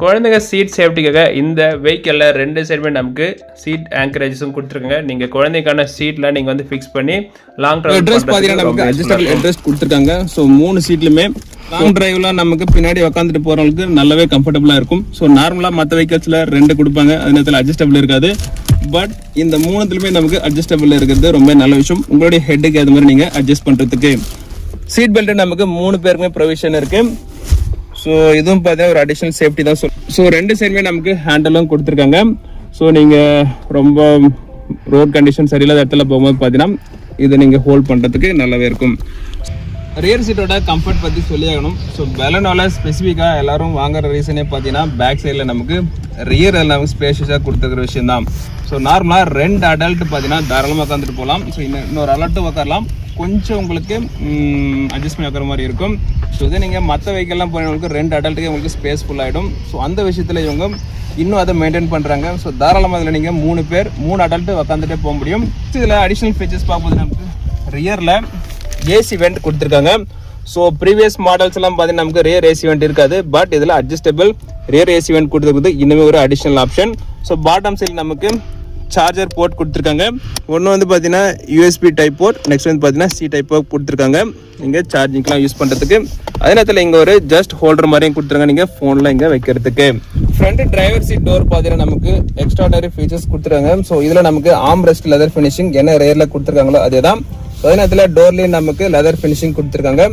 குழந்தைங்க சீட் சேஃப்டிக்காக இந்த வெஹிக்கிளில் 2 சைடுமே நமக்கு சீட் ஆங்கரேஜஸும் கொடுத்துருக்காங்க. நீங்கள் குழந்தைக்கான சீட்டில் நீங்கள் வந்து ஃபிக்ஸ் பண்ணி லாங் ட்ரைவ் பார்த்தீங்கன்னா நமக்கு அட்ஜஸ்டபிள் ஹெட்ரெஸ்ட் கொடுத்துருக்காங்க. ஸோ 3 சீட்லுமே லாங் டிரைவ்லாம் நமக்கு பின்னாடி உட்காந்துட்டு போகிறவங்களுக்கு நல்லாவே கம்ஃபர்டபுளாக இருக்கும். ஸோ நார்மலாக மற்ற வெஹிக்கிள்ஸில் 2 கொடுப்பாங்க, அதே நேரத்தில் அட்ஜஸ்டபிள் இருக்காது. பட் இந்த 3த்துலையுமே நமக்கு அட்ஜஸ்டபிள் இருக்கிறது ரொம்ப நல்ல விஷயம். உங்களுடைய ஹெட்டுக்கு அது மாதிரி நீங்கள் அட்ஜஸ்ட் பண்ணுறதுக்கு. சீட் பெல்ட் நமக்கு 3 பேருக்குமே ப்ரொவிஷன் இருக்குது. ஸோ இதுவும் பார்த்தீங்கன்னா ஒரு அடிஷனல் சேஃப்டி தான். ஸோ 2 சைடுமே நமக்கு ஹேண்டலும் கொடுத்துருக்காங்க. ஸோ நீங்கள் ரொம்ப ரோட் கண்டிஷன் சரியில்லாத இடத்துல போகும்போது பார்த்தீங்கன்னா இதை நீங்கள் ஹோல்ட் பண்ணுறதுக்கு நல்லாவே இருக்கும். ரியர் சீட்டோட கம்ஃபர்ட் பற்றி சொல்லி ஆகணும். ஸோ பெலனோல ஸ்பெசிஃபிக்காக எல்லாரும் வாங்குற ரீசனே பார்த்தீங்கன்னா பேக் சைடில் நமக்கு ரியர் நமக்கு ஸ்பேஷியஸாக கொடுத்துருக்கிற விஷயம் தான். ஸோ நார்மலாக 2 அடல்ட் பார்த்தீங்கன்னா தாராளமாக உட்காந்துட்டு போகலாம். ஸோ இன்னொரு அடல்ட்டு உட்காரலாம், கொஞ்சம் உங்களுக்கு அட்ஜஸ்ட் பண்ணி வைக்கிற மாதிரி இருக்கும். ஸோ இதே நீங்கள் மற்ற வெஹிக்கல்லாம் போனவங்களுக்கு 2 அடல்ட்டுக்கே உங்களுக்கு ஸ்பேஸ் ஃபுல்லாகிடும். ஸோ அந்த விஷயத்தில் இவங்க இன்னும் அதை மெயின்டைன் பண்ணுறாங்க. ஸோ தாராளமாக இதில் நீங்கள் 3 பேர் 3 அடல்ட்டு உட்காந்துட்டே போக முடியும். இதில் அடிஷ்னல் ஃபீச்சர்ஸ் பார்க்கும்போது நமக்கு ரியரில் ஏசி வெண்ட் கொடுத்துருக்காங்க. ஸோ ப்ரீவியஸ் மாடல்ஸ் எல்லாம் பார்த்தீங்கன்னா நமக்கு ரியர் ஏசி வெண்ட் இருக்காது, பட் இதில் அட்ஜஸ்டபிள் ரியர் ஏசி வெண்ட் கொடுத்துருக்குது இன்னுமே ஒரு additional option. So bottom side நமக்கு சார்ஜர் போர்ட் கொடுத்துருக்காங்க. ஒன்று வந்து பார்த்தீங்கன்னா யூஎஸ்பி டைப் போர்ட், நெக்ஸ்ட் வந்து பார்த்தீங்கன்னா சி டைப் போர்ட் கொடுத்துருக்காங்க நீங்கள் சார்ஜிங்லாம் யூஸ் பண்ணுறதுக்கு. அதே நேரத்தில் இங்கே ஒரு ஜஸ்ட் ஹோல்டர் மாதிரியும் கொடுத்துருக்காங்க நீங்கள் ஃபோனில் இங்கே வைக்கிறதுக்கு. ஃப்ரண்ட் டிரைவர் சீட் டோர் பார்த்தீங்கன்னா நமக்கு எக்ஸ்ட்ராடனரி ஃபீச்சர்ஸ் கொடுத்துருக்காங்க. ஸோ இதில் நமக்கு ஆர்ம் ரெஸ்ட் லெதர் ஃபினிஷிங் என்ன ரேரில் கொடுத்துருக்காங்களோ அதே தான். அதே நேரத்தில் டோர்லேயும் நமக்கு லெதர் ஃபினிஷிங் கொடுத்துருக்காங்க.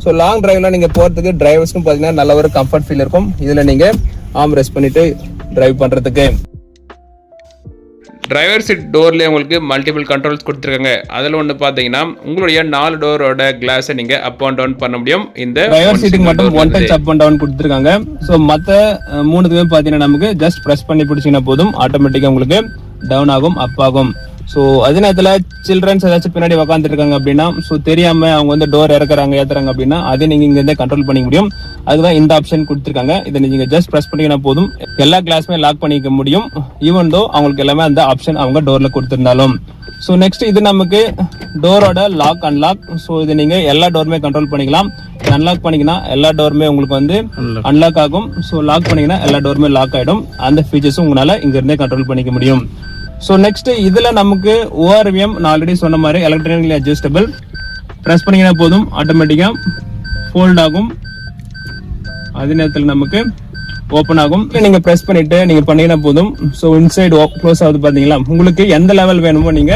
ஸோ லாங் டிரைவ்லாம் நீங்கள் போகிறதுக்கு டிரைவர்ஸ்க்கும் பார்த்தீங்கன்னா நல்ல ஒரு கம்ஃபர்ட் ஃபீல் இருக்கும். இதில் நீங்கள் ஆர்ம் ரெஸ்ட் பண்ணிட்டு டிரைவ் பண்ணுறதுக்கு. டிரைவர் சீட் டோர்லேயே உங்களுக்கு மல்டிபிள் கண்ட்ரோல்ஸ் கொடுத்துருக்காங்க. அதில் ஒன்று பார்த்தீங்கன்னா உங்களுடைய 4 டோரோட கிளாஸை நீங்கள் அப் அண்ட் டவுன் பண்ண முடியும். இந்த டிரைவர் சீட்டுக்கு மட்டும் one touch up and down கொடுத்துருக்காங்க. ஸோ மற்ற 3த்துமே பார்த்தீங்கன்னா நமக்கு ஜஸ்ட் ப்ரெஸ் பண்ணி பிடிச்சிங்கன்னா போதும், ஆட்டோமேட்டிக்காக உங்களுக்கு டவுன் ஆகும், அப் ஆகும். ஸோ அதே நேரத்தில் சில்ட்ரன்ஸ் ஏதாச்சும் பின்னாடி உக்காந்துட்டு இருக்காங்க அப்படின்னா, ஸோ தெரியாம அவங்க வந்து டோர் இறக்குறாங்க ஏத்துறாங்க அப்படின்னா அதை நீங்க இங்க இருந்தே கண்ட்ரோல் பண்ணிக்க முடியும். அதுதான் இந்த ஆப்ஷன் கொடுத்துருக்காங்க. இதை நீங்க ஜஸ்ட் பிரஸ் பண்ணிங்கன்னா போதும், எல்லா கிளாஸுமே லாக் பண்ணிக்க முடியும், ஈவன் தோ அவங்களுக்கு எல்லாமே அந்த ஆப்ஷன் அவங்க டோர்ல கொடுத்திருந்தாலும். ஸோ நெக்ஸ்ட் இது நமக்கு டோரோட லாக் அன்லாக். ஸோ இது நீங்க எல்லா டோருமே கண்ட்ரோல் பண்ணிக்கலாம். அன்லாக் பண்ணிங்கன்னா எல்லா டோருமே உங்களுக்கு வந்து அன்லாக் ஆகும். ஸோ லாக் பண்ணீங்கன்னா எல்லா டோருமே லாக் ஆயிடும். அந்த ஃபீச்சர்ஸும் உங்களால இங்க இருந்தே கண்ட்ரோல் பண்ணிக்க முடியும். ஸோ நெக்ஸ்ட் இதுல நமக்கு ORVM நான் ஆல்ரெடி சொன்ன மாதிரி எலக்ட்ரானிக்கலி அட்ஜஸ்டபிள். ப்ரெஸ் பண்ணீங்கன்னா போதும், ஆட்டோமேட்டிக்கா ஃபோல்ட் ஆகும். அதே நேரத்தில் நமக்கு ஓப்பன் ஆகும். நீங்க பிரஸ் பண்ணிட்டு நீங்க பண்ணீங்கன்னா போதும். ஸோ இன்சைடு க்ளோஸ் ஆகுது பாத்தீங்களா. உங்களுக்கு எந்த லெவல் வேணுமோ நீங்க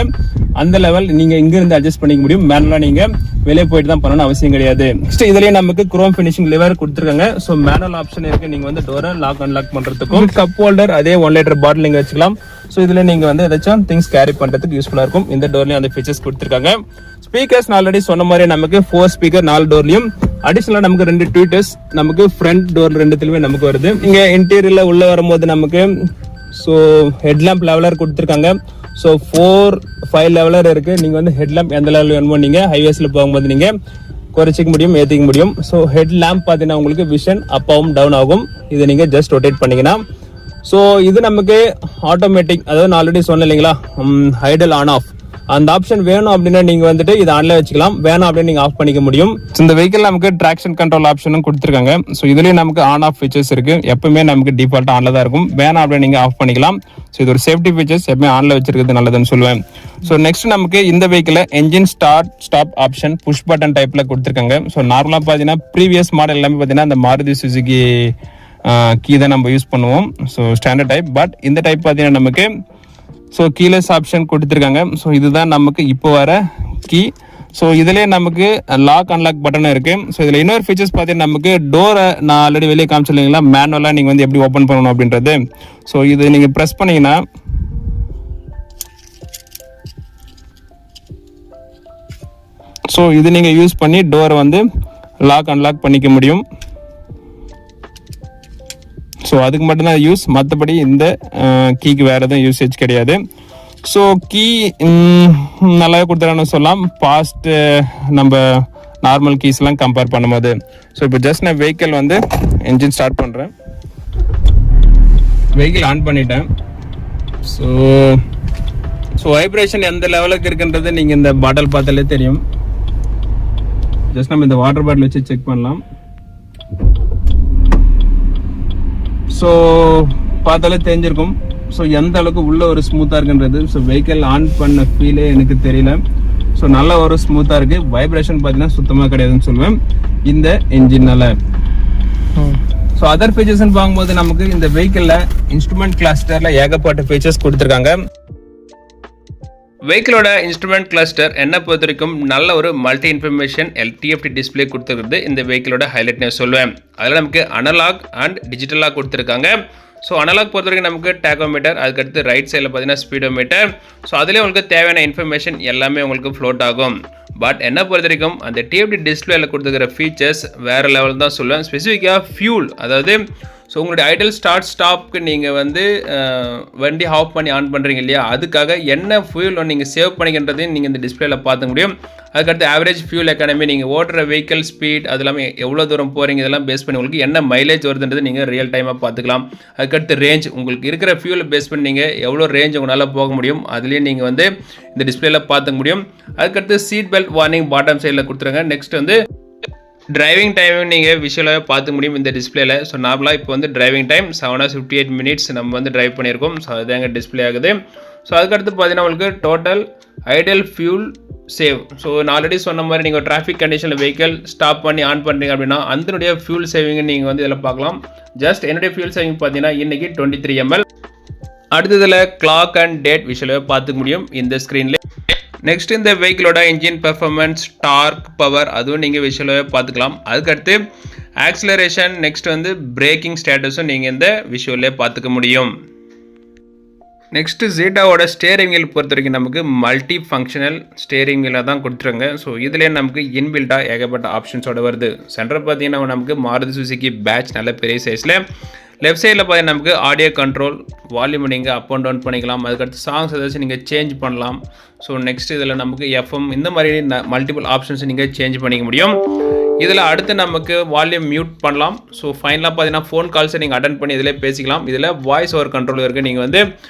அந்த லெவல் நீங்க இங்க இருந்து அட்ஜஸ்ட் பண்ணிக்க முடியும். மேனுவலா நீங்க வெளியே போயிட்டு தான் பண்ணணும் அவசியம் கிடையாது. நெக்ஸ்ட் இதுலயே நமக்கு குரோம் ஃபினிஷிங் லிவர் கொடுத்துருக்காங்க. ஸோ மேனுவல் ஆப்ஷன் இருக்கு, நீங்க வந்து டோரை லாக் அன்லாக் பண்றதுக்கும். கப் ஹோல்டர் அதே 1 லிட்டர் பாட்டில் நீங்க வச்சுக்கலாம். ஸோ இதுல நீங்க வந்து ஏதாச்சும் திங்ஸ் கேரி பண்றதுக்கு யூஸ்ஃபுல்லா இருக்கும். இந்த டோர்லயும் அந்த ஃபீச்சர்ஸ் கொடுத்துருக்காங்க. ஸ்பீக்கர்ஸ் ஆல்ரெடி சொன்ன மாதிரி நமக்கு 4 ஸ்பீக்கர் 4 டோர்லயும். அடிஷனலா நமக்கு 2 ட்வீட்டர்ஸ் நமக்கு ஃப்ரண்ட் டோர் 2த்துலயுமே நமக்கு வருது. இங்க இன்டீரியர்ல உள்ள வரும்போது நமக்கு ஸோ ஹெட்லாம்ப் லெவலர் கொடுத்துருக்காங்க. ஸோ 4-5 லெவலர் இருக்கு. நீங்க வந்து ஹெட்லாம்ப் எந்த லெவல் வேணுமோ நீங்க ஹைவேஸ்ல போகும்போது நீங்க குறைச்சிக்க முடியும், ஏத்திக்க முடியும். ஸோ ஹெட் லேம்ப் பார்த்தீங்கன்னா உங்களுக்கு விஷன் அப்பாவும் டவுன் ஆகும். இதை நீங்க ஜஸ்ட் ரொட்டேட் பண்ணீங்கன்னா. ஸோ இது நமக்கு ஆட்டோமேட்டிக், அதாவது நான் ஆல்ரெடி சொன்னேன் இல்லைங்களா, ஐடல் ஆன் ஆஃப். அந்த ஆப்ஷன் வேணும் அப்படின்னா நீங்க வந்துட்டு இதை ஆன்ல வச்சுக்கலாம், வேணும் அப்படின்னு நீங்க ஆஃப் பண்ணிக்க முடியும். இந்த வெஹிக்கிள் நமக்கு டிராக்ஷன் கண்ட்ரோல் ஆப்ஷனும் கொடுத்துருக்காங்க. ஸோ இதுலயும் நமக்கு ஆன் ஆஃப் ஃபீச்சர்ஸ் இருக்கு. எப்பவுமே நமக்கு டிஃபால்ட் ஆன்ல தான் இருக்கும், வேணும் அப்படின்னு நீங்க ஆஃப் பண்ணிக்கலாம். ஸோ இது ஒரு சேஃப்டி ஃபீச்சர்ஸ், எப்பவுமே ஆன்ல வச்சிருக்கிறது நல்லதுன்னு சொல்லுவேன். ஸோ நெக்ஸ்ட் நமக்கு இந்த vehicle engine start stop option push button டைப்ல கொடுத்துருக்காங்க. ஸோ நார்மலா பாத்தீங்கன்னா ப்ரீவியஸ் மாடல் எல்லாமே பாத்தீங்கன்னா அந்த மாருதி சுசுகி கீ தான் நம்ம யூஸ் பண்ணுவோம். So standard type. பட் இந்த டைப் பார்த்தீங்கன்னா நமக்கு ஸோ கீலெஸ் ஆப்ஷன் கொடுத்துருக்காங்க. ஸோ இதுதான் நமக்கு இப்போ வர கீ. ஸோ இதுலேயே நமக்கு லாக் அன்லாக் பட்டன் இருக்கு. ஸோ இதில் இன்னொரு ஃபீச்சர்ஸ் பார்த்தீங்கன்னா நமக்கு டோரை நான் ஆல்ரெடி வெளியே காமிச்சிருந்தீங்களா, மேனுவலாக நீங்கள் வந்து எப்படி ஓப்பன் பண்ணணும் அப்படின்றது. ஸோ இது நீங்கள் ப்ரெஸ் பண்ணீங்கன்னா ஸோ இது நீங்கள் யூஸ் பண்ணி டோரை வந்து லாக் அன்லாக் பண்ணிக்க முடியும். ஸோ அதுக்கு மட்டும்தான் யூஸ், மற்றபடி இந்த கீக்கு வேறு எதுவும் யூசேஜ் கிடையாது. ஸோ கீ நல்லாவே கொடுத்துறான்னு சொல்லலாம், பாஸ்ட் நம்ம நார்மல் கீஸ்லாம் கம்பேர் பண்ணும்போது. ஸோ இப்போ ஜஸ்ட் நான் வெஹிக்கிள் வந்து என்ஜின் ஸ்டார்ட் பண்ணுறேன், வெஹிக்கிள் ஆன் பண்ணிட்டேன். ஸோ வைப்ரேஷன் எந்த லெவலுக்கு இருக்குன்றது நீங்கள் இந்த பாட்டில் பார்த்தாலே தெரியும். ஜஸ்ட் நம்ம இந்த வாட்டர் பாட்டில் வச்சு செக் பண்ணலாம். ஸோ பார்த்தாலே தெரிஞ்சிருக்கும் ஸோ எந்த அளவுக்கு உள்ள ஒரு ஸ்மூத்தாக இருக்குன்றது. ஸோ வெஹிக்கிள் ஆன் பண்ண ஃபீலே எனக்கு தெரியல. ஸோ நல்ல ஒரு ஸ்மூத்தாக இருக்கு. வைப்ரேஷன் பார்த்தீங்கன்னா சுத்தமாக கிடையாதுன்னு சொல்லுவேன் இந்த என்ஜின்னால. ஸோ அதர் ஃபீச்சர்ஸ்ன்னு பார்க்கும்போது நமக்கு இந்த வெஹிக்கிளில் இன்ஸ்ட்ருமெண்ட் கிளஸ்டரில் ஏகப்பட்ட ஃபீச்சர்ஸ் கொடுத்துருக்காங்க. வெஹிக்கிளோட இன்ஸ்ட்ருமெண்ட் கிளஸ்டர் என்ன பொறுத்த வரைக்கும் நல்ல ஒரு மல்டி இன்ஃபர்மேஷன் TFT டிஸ்பிளே கொடுத்துருக்குறது இந்த வெஹிக்கிளோட ஹைலைட் நான் சொல்லுவேன். அதில் நமக்கு அனலாக் அண்ட் டிஜிட்டலாக கொடுத்துருக்காங்க. ஸோ அனலாக் பொறுத்த வரைக்கும் நமக்கு டேகோமீட்டர், அதுக்கடுத்து ரைட் சைடில் பார்த்தீங்கன்னா ஸ்பீடோமீட்டர். ஸோ அதிலே உங்களுக்கு தேவையான இன்ஃபர்மேஷன் எல்லாமே உங்களுக்கு ஃப்ளோட் ஆகும். பட் என்ன பொறுத்த வரைக்கும் அந்த TFT டிஸ்பிளேல கொடுத்துருக்கிற ஃபீச்சர்ஸ் வேறு லெவல் தான் சொல்லுவேன். ஸ்பெசிஃபிக்காக ஃபியூல், அதாவது ஸோ உங்களுடைய ஐடல் ஸ்டார்ட் ஸ்டாப்க்கு நீங்கள் வந்து வண்டி ஆஃப் பண்ணி ஆன் பண்ணுறீங்க இல்லையா, அதுக்காக என்ன ஃபியூல் நீங்கள் சேவ் பண்ணிக்கின்றதையும் நீங்கள் இந்த டிஸ்பிளேல பார்க்க முடியும். அதுக்கடுத்து ஆவரேஜ் ஃபியூல் எக்கானமி, நீங்கள் ஓட்டுற வெஹிக்கல் ஸ்பீட், அது எல்லாமே எவ்வளோ தூரம் போகிறீங்க இதெல்லாம் பேஸ் பண்ணி உங்களுக்கு என்ன மைலேஜ் வருதுன்றது நீங்கள் ரியல் டைமாக பார்த்துக்கலாம். அதுக்கடுத்து ரேஞ்ச், உங்களுக்கு இருக்கிற ஃபியூலை பேஸ் பண்ணி நீங்கள் எவ்வளோ ரேஞ்ச் உங்களால் போக முடியும் அதுலேயும் நீங்கள் வந்து இந்த டிஸ்பிளேல பார்த்துக்க முடியும். அதுக்கடுத்து சீட் பெல்ட் வார்னிங் பாட்டம் சைடில் கொடுத்துருங்க. நெக்ஸ்ட் வந்து டிரைவிங் டைமும் நீங்கள் விஷுவலாகவே பார்த்துக்க முடியும் இந்த டிஸ்பிளேல. ஸோ நார்மலாக இப்போ வந்து டிரைவிங் டைம் 7 hours 58 minutes நம்ம வந்து டிரைவ் பண்ணியிருக்கோம். ஸோ அதுதாங்க டிஸ்பிளே ஆகுது. ஸோ அதுக்கடுத்து பார்த்தீங்கன்னா உங்களுக்கு total ideal fuel save. So நான் ஆல்ரெடி சொன்ன மாதிரி நீங்கள் டிராஃபிக் கண்டிஷனில் வெஹிக்கல் ஸ்டாப் பண்ணி ஆன் பண்ணுறீங்க அப்படின்னா அதனுடைய ஃபியூல் சேவிங் நீங்கள் வந்து இதில் பார்க்கலாம். ஜஸ்ட் என்னுடைய ஃபியூல் சேவிங் பார்த்தீங்கன்னா இன்றைக்கி 23 ml. அடுத்ததில் கிளாக் அண்ட் டேட் விஷுவலாகவே பார்த்துக்க முடியும் இந்த ஸ்க்ரீனில். நெக்ஸ்ட் இந்த வெஹிக்கிளோட இன்ஜின் பெர்ஃபார்மன்ஸ், டார்க், பவர் அதுவும் நீங்கள் விஷுவலாகவே பார்த்துக்கலாம். அதுக்கடுத்து ஆக்சிலரேஷன், நெக்ஸ்ட் வந்து பிரேக்கிங் ஸ்டேட்டஸும் நீங்கள் இந்த விஷுவலே பார்த்துக்க முடியும். நெக்ஸ்ட்டு ஜீட்டாவோட ஸ்டேரிங் வீல் பொறுத்த வரைக்கும் நமக்கு மல்டி ஃபங்க்ஷனல் ஸ்டேரிங் வீலாக தான் கொடுத்துருங்க. ஸோ இதிலே நமக்கு இன்பில்டாக ஏகப்பட்ட ஆப்ஷன்ஸோட வருது. சென்டர் பார்த்தீங்கன்னா நமக்கு மாருதி சுசுகி பேட்ச் நல்ல பெரிய சைஸில். லெஃப்ட் சைடில் பார்த்தீங்கன்னா நமக்கு ஆடியோ கண்ட்ரோல், வால்யூம் நீங்கள் அப் அண்ட் டவுன் பண்ணிக்கலாம். அதுக்கடுத்து சாங்ஸ் ஏதாச்சும் நீங்கள் சேஞ்ச் பண்ணலாம். ஸோ நெக்ஸ்ட் இதில் நமக்கு எஃப்எம் இந்த மாதிரி மல்டிபிள் ஆப்ஷன்ஸ் நீங்கள் சேஞ்ச் பண்ணிக்க முடியும். இதில் அடுத்து நமக்கு வால்யூம் மியூட் பண்ணலாம். ஸோ ஃபைனலாக பார்த்தீங்கன்னா ஃபோன் கால்ஸை நீங்கள் அட்டன் பண்ணி இதில் பேசிக்கலாம். இதில் வாய்ஸ் ஓவர் கண்ட்ரோல் இருக்குது. நீங்கள் வந்து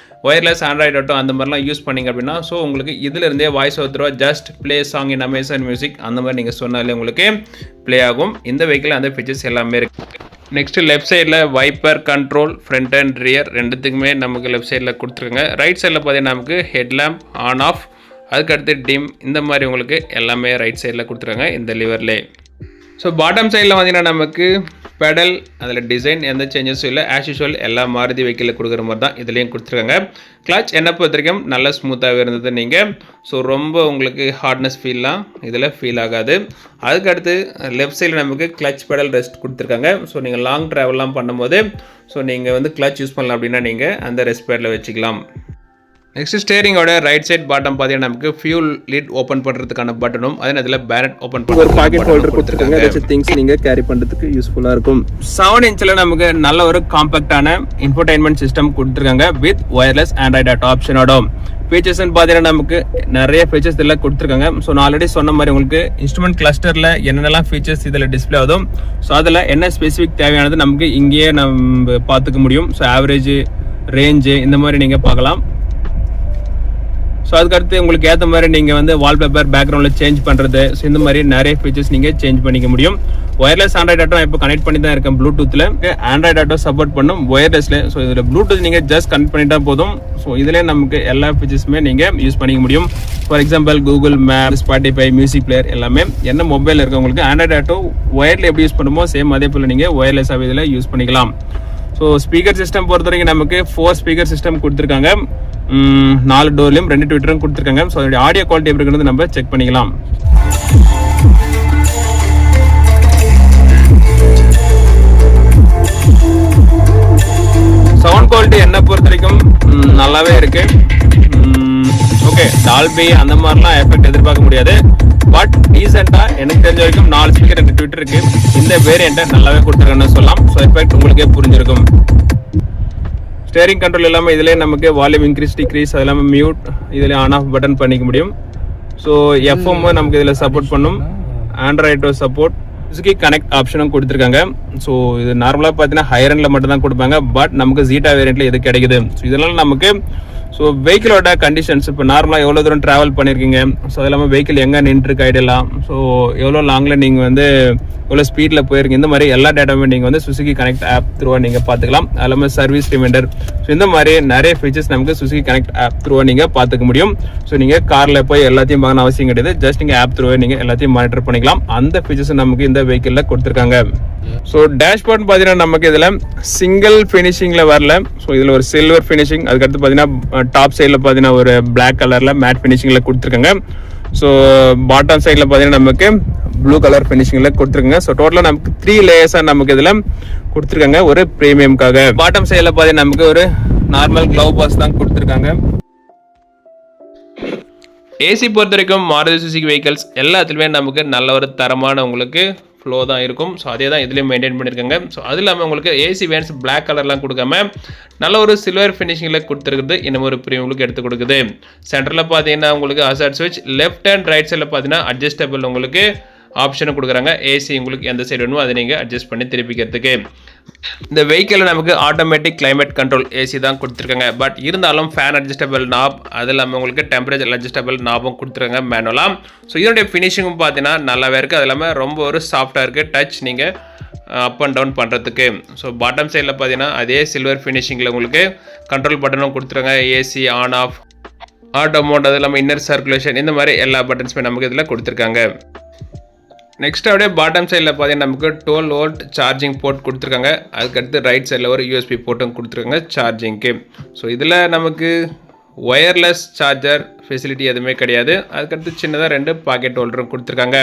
ஒயர்லெஸ் ஆண்ட்ராய்டு ஆட்டோ அந்த மாதிரிலாம் யூஸ் பண்ணிங்க அப்படின்னா ஸோ உங்களுக்கு இதிலிருந்தே voice over just play song in Amazon music அந்த மாதிரி நீங்கள் சொன்னாலே உங்களுக்கு ப்ளே ஆகும். இந்த வெஹிக்கிள் அந்த ஃபீச்சர்ஸ் எல்லாமே இருக்குது. நெக்ஸ்ட்டு லெஃப்ட் சைடில் wiper control, front and rear ரெண்டுத்துக்குமே நமக்கு லெஃப்ட் சைடில் கொடுத்துருங்க. ரைட் சைடில் பார்த்தீங்கன்னா நமக்கு ஹெட்லாம்ப், ஆன் ஆஃப், அதுக்கடுத்து டிம் இந்த மாதிரி உங்களுக்கு எல்லாமே ரைட் சைடில் கொடுத்துருங்க இந்த லிவர்லே. ஸோ பாட்டம் சைடில் பார்த்தீங்கன்னா நமக்கு பெடல், அதில் டிசைன் எந்த சேஞ்சஸும் இல்லை. ஆஸ் யூஷுவல் எல்லா மாருதி வெஹிக்கிளில் கொடுக்குற மாதிரி தான் இதுலேயும் கொடுத்துருக்காங்க. கிளச் என்ன பொறுத்த வரைக்கும் நல்லா ஸ்மூத்தாகவே இருந்தது நீங்கள். ஸோ ரொம்ப உங்களுக்கு ஹார்ட்னஸ் ஃபீல்லாம் இதில் ஃபீல் ஆகாது. அதுக்கடுத்து லெஃப்ட் சைடில் நமக்கு கிளச் பெடல் ரெஸ்ட் கொடுத்துருக்காங்க. ஸோ நீங்கள் லாங் ட்ராவல்லாம் பண்ணும்போது ஸோ நீங்கள் வந்து கிளச் யூஸ் பண்ணலாம் அப்படின்னா நீங்கள் அந்த ரெஸ்ட் பேடில் வச்சுக்கலாம். நெக்ஸ்ட் ஸ்டேரிங்கோட ரைட் சைட் பாட்டம் பார்த்தீங்கன்னா நமக்கு ஃபியூல் லிட் ஓப்பன் பண்ணுறதுக்கான பட்டனும் அதே நேரத்தில் பேனட் ஓப்பன் பண்ணுறது ஒரு பாக்கெட் ஹோல்டர் கொடுத்துருக்காங்க. ஏதாச்சும் திங்ஸ் நீங்கள் கேரி பண்ணுறதுக்கு யூஸ்ஃபுல்லாக இருக்கும். 7 inchல நமக்கு நல்ல ஒரு காம்பேக்டான இன்ஃபோடைன்மெண்ட் சிஸ்டம் கொடுத்துருக்காங்க வித் ஒயர்லெஸ் ஆண்ட்ராய்டு ஆட்டோ ஆப்ஷனோட. ஃபீச்சர்ஸ்ன்னு பார்த்தீங்கன்னா நமக்கு நிறைய ஃபீச்சர்ஸ் இதில் கொடுத்துருக்காங்க. ஸோ நான் ஆல்ரெடி சொன்ன மாதிரி உங்களுக்கு இன்ஸ்ட்ருமெண்ட் கிளஸ்டரில் என்னென்னலாம் ஃபீச்சர்ஸ் இதில் டிஸ்பிளே ஆகும் ஸோ அதில் என்ன ஸ்பெசிஃபிக் தேவையானது நமக்கு இங்கேயே நம்ம பார்த்துக்க முடியும். ஸோ ஆவரேஜ், ரேஞ்சு இந்த மாதிரி நீங்கள் பார்க்கலாம். ஸோ அதுக்கடுத்து உங்களுக்கு ஏற்ற மாதிரி நீங்கள் வந்து வால்பேப்பர் பேக்ரவுண்டில் சேஞ்ச் பண்ணுறது ஸோ இந்த மாதிரி நிறைய ஃபீச்சர்ஸ் நீங்கள் சேஞ்ச் பண்ணிக்க முடியும். ஒயர்லெஸ் ஆண்ட்ராய்டு ஆட்டோ இப்போ கனெக்ட் பண்ணி தான் இருக்கேன் ப்ளூடூத்தில். ஆண்ட்ராய்டு ஆட்டோ சப்போர்ட் பண்ணும் ஒயர்லெஸ்ல. ஸோ இதில் ப்ளூடூத் நீங்கள் ஜஸ்ட் கனெக்ட் பண்ணிட்டா போதும். ஸோ இதிலே நமக்கு எல்லா ஃபீச்சர்ஸுமே நீங்கள் யூஸ் பண்ணிக்க முடியும். For example Google map, Spotify, music player எல்லாமே என்ன மொபைல் இருக்கவங்களுக்கு ஆண்ட்ராய்டு ஆட்டோ ஒயரில் எப்படி யூஸ் பண்ணுமோ சேம் அதே போல் நீங்கள் ஒயர்லெஸ்ஸாக இதில் யூஸ் பண்ணிக்கலாம். ஸோ ஸ்பீக்கர் சிஸ்டம் பொறுத்த வரைக்கும் நமக்கு 4 ஸ்பீக்கர் சிஸ்டம் கொடுத்துருக்காங்க. 4 டோர்லையும் 2 ட்விட்டரும் கொடுத்துருக்காங்க. ஸோ அதோடைய ஆடியோ குவாலிட்டி எப்படி இருக்கிறது நம்ம செக் பண்ணிக்கலாம். சவுண்ட் குவாலிட்டி என்ன பொறுத்த வரைக்கும் நல்லாவே இருக்கு. ஓகே, டால்பி அந்த மாதிரிலாம் எஃபெக்ட் எதிர்பார்க்க முடியாது. பட் டீசெண்டாக எனக்கு தெரிஞ்ச வரைக்கும் 4 ஸ்பீக்கர் 2 ட்விட்டர் இருக்கு. இந்த வேரியண்ட்டை நல்லாவே கொடுத்துருக்கேன்னு சொல்லலாம். ஸோ எஃபெக்ட் உங்களுக்கே புரிஞ்சிருக்கும். ஸ்டேரிங் கண்ட்ரோல் எல்லாமே இதிலே நமக்கு வால்யூம் இன்க்ரீஸ், டிக்ரீஸ் அது எல்லாமே மியூட் இதில் ஆன் ஆஃப் பட்டன் பண்ணிக்க முடியும். ஸோ எஃப்எம் நமக்கு இதில் சப்போர்ட் பண்ணும். ஆண்ட்ராய்டோ சப்போர்ட், சுசுகி கனெக்ட் ஆப்ஷனும் கொடுத்துருக்காங்க. ஸோ இது நார்மலாக பார்த்தீங்கன்னா ஹையர் எண்டில் மட்டும் தான் கொடுப்பாங்க. பட் நமக்கு ஜீட்டா வேரியண்ட்டில் இது கிடைக்குது. ஸோ இதெல்லாம் நமக்கு ஸோ வெஹிக்கிளோட கண்டிஷன்ஸ் இப்போ நார்மலாக எவ்வளோ தூரம் ட்ராவல் பண்ணியிருக்கீங்க, ஸோ அது இல்லாமல் வெஹிக்கிள் எங்கே நின்றுருக்கு ஐடியெல்லாம், ஸோ எவ்வளோ லாங்கில் நீங்கள் வந்து எவ்வளோ ஸ்பீடில் போயிருக்கீங்க, இந்த மாதிரி எல்லா டேட்டாவுமே நீங்கள் வந்து சுசுகி கனெக்ட் ஆப் த்ரூவாக நீங்கள் பார்த்துக்கலாம். அது இல்லாமல் சர்வீஸ் ரிமைண்டர், ஸோ இந்த மாதிரி நிறைய ஃபீச்சர்ஸ் நமக்கு சுசுகி கனெக்ட் ஆப் த்ரூவாக நீங்கள் பார்த்துக்க முடியும். ஸோ நீங்கள் காரில் போய் எல்லாத்தையும் பார்க்கணும் அவசியம் கிடையாது. ஜஸ்ட் நீங்கள் ஆப் த்ரூவாக நீங்கள் எல்லாத்தையும் மானிட்டர் பண்ணிக்கலாம். அந்த ஃபீச்சர்ஸ் நமக்கு இந்த வெஹிக்கிளில் கொடுத்துருக்காங்க. ஸோ டேஷ்போர்ட் பார்த்தீங்கன்னா நமக்கு இதில் சிங்கிள் ஃபினிஷிங்கில் வரல. ஸோ இதில் ஒரு சில்வர் ஃபினிஷிங், அதுக்கடுத்து பார்த்தீங்கன்னா டாப் சைடில் பார்த்தீங்கன்னா ஒரு பிளாக் கலரில் மேட் ஃபினிஷிங்கில் கொடுத்துருக்காங்க. ஸோ பாட்டம் சைடில் பார்த்தீங்கன்னா நமக்கு ப்ளூ கலர் ஃபினிஷிங்கில் கொடுத்துருக்காங்க. ஸோ டோட்டலாக நமக்கு 3 லேயர்ஸாக நமக்கு இதில் கொடுத்துருக்காங்க ஒரு ப்ரீமியம்காக. பாட்டம் சைடில் பார்த்தீங்கன்னா நமக்கு ஒரு நார்மல் க்ளவ் பாக்ஸ் தான் கொடுத்துருக்காங்க. ஏசி பொறுத்த வரைக்கும் மாருதி சுசுகி வெஹிக்கல்ஸ் எல்லாத்துலேயுமே நமக்கு நல்ல ஒரு தரமான உங்களுக்கு ஃப்ளோ தான் இருக்கும். ஸோ அதே தான் இதுலேயும் மெயின்டைன் பண்ணியிருக்காங்க. ஸோ அது இல்லாமல் உங்களுக்கு ஏசி வேன்ஸ் பிளாக் கலர்லாம் கொடுக்காம நல்ல ஒரு சில்வர் ஃபினிஷிங்கில் கொடுத்துருக்குது. இன்னும் ஒரு ப்ரீமியமுக்கு எடுத்து கொடுக்குது. சென்டரில் பார்த்தீங்கன்னா உங்களுக்கு ஹசார்ட் ஸ்விட்ச், லெஃப்ட் அண்ட் ரைட் சைடில் பார்த்தீங்கன்னா அட்ஜஸ்டபிள் உங்களுக்கு ஆப்ஷனும் கொடுக்குறாங்க. ஏசி உங்களுக்கு எந்த சைடு வேணுமோ அதை நீங்கள் அட்ஜஸ்ட் பண்ணி திருப்பிக்கிறதுக்கு. இந்த வெஹிக்கிளில் நமக்கு ஆட்டோமேட்டிக் கிளைமேட் கண்ட்ரோல் ஏசி தான் கொடுத்துருக்காங்க. பட் இருந்தாலும் ஃபேன் அட்ஜஸ்டபிள் நாப், அது இல்லாமல் உங்களுக்கு டெம்பரேச்சர் அட்ஜஸ்டபிள் நாபும் கொடுத்துருக்காங்க மேனுவலாக. ஸோ இதனுடைய ஃபினிஷிங்கும் பார்த்தீங்கன்னா நல்லாவே இருக்குது. அது இல்லாமல் ரொம்ப ஒரு சாஃப்டாக இருக்குது. டச் நீங்கள் அப் அண்ட் டவுன் பண்ணுறதுக்கு. ஸோ பாட்டம் சைடில் பார்த்தீங்கன்னா அதே சில்வர் ஃபினிஷிங்கில் உங்களுக்கு கண்ட்ரோல் பட்டனும் கொடுத்துருக்காங்க. AC on off, auto mode, அது இல்லாமல் இன்னர் சர்க்குலேஷன், இந்த மாதிரி எல்லா பட்டன்ஸுமே நமக்கு இதில் கொடுத்துருக்காங்க. நெக்ஸ்ட் அப்படியே பாட்டம் சைடில் பார்த்தீங்கன்னா நமக்கு 12 வோல்ட் சார்ஜிங் போர்ட் கொடுத்துருக்காங்க. அதுக்கடுத்து ரைட் சைடில் ஒரு யூஎஸ்பி போர்ட்டும் கொடுத்துருக்காங்க சார்ஜிங்க்கு. ஸோ இதில் நமக்கு ஒயர்லெஸ் சார்ஜர் ஃபெசிலிட்டி எதுவுமே கிடையாது. அதுக்கடுத்து சின்னதாக 2 பாக்கெட் ஹோல்டரும் கொடுத்துருக்காங்க.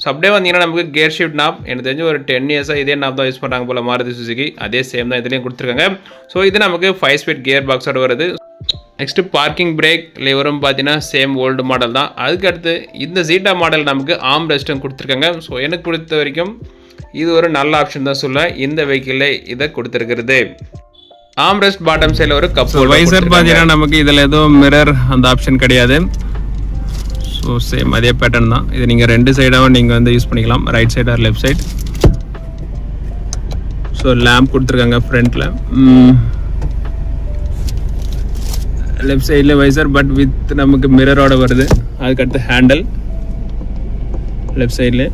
ஸோ அப்படியே வந்தீங்கன்னா நமக்கு கியர் ஷிஃப்ட் நாப், எனக்கு தெரிஞ்சு ஒரு 10 இயர்ஸாக இதே நாப் தான் யூஸ் பண்ணுறாங்க போல் மாருதி சுசுகி. அதே சேம் தான் இதுலேயும் கொடுத்துருக்காங்க. ஸோ இது நமக்கு 5 ஸ்பீட் கியர் பாக்ஸோட வருது. நெக்ஸ்ட்டு பார்க்கிங் பிரேக் லிவரும் பார்த்தீங்கன்னா சேம் ஓல்டு மாடல் தான். அதுக்கடுத்து இந்த ஜீட்டா மாடல் நமக்கு ஆர்ம் ரெஸ்ட்டும் கொடுத்துருக்காங்க. ஸோ எனக்கு பொறுத்த வரைக்கும் இது ஒரு நல்ல ஆப்ஷன் தான் சொல்லுவேன். இந்த வெஹிக்கிளில் இதை கொடுத்துருக்கிறது. ஆர்ம் ரெஸ்ட் பாட்டம் சைடில் ஒரு கப் வைசர் பார்த்தீங்கன்னா நமக்கு இதில் எதுவும் மிரர் அந்த ஆப்ஷன் கிடையாது. ஸோ சேம் அதே பேட்டர்ன் தான். இது நீங்கள் 2 சைடாகவும் நீங்கள் வந்து யூஸ் பண்ணிக்கலாம், right side or left side. So lamp கொடுத்துருக்காங்க ஃப்ரண்ட்டில். லெஃப்ட் சைடில் வைசர் பட் வித் நமக்கு மிரரோட வருது. அதுக்கடுத்து ஹேண்டில் லெஃப்ட் சைடில்.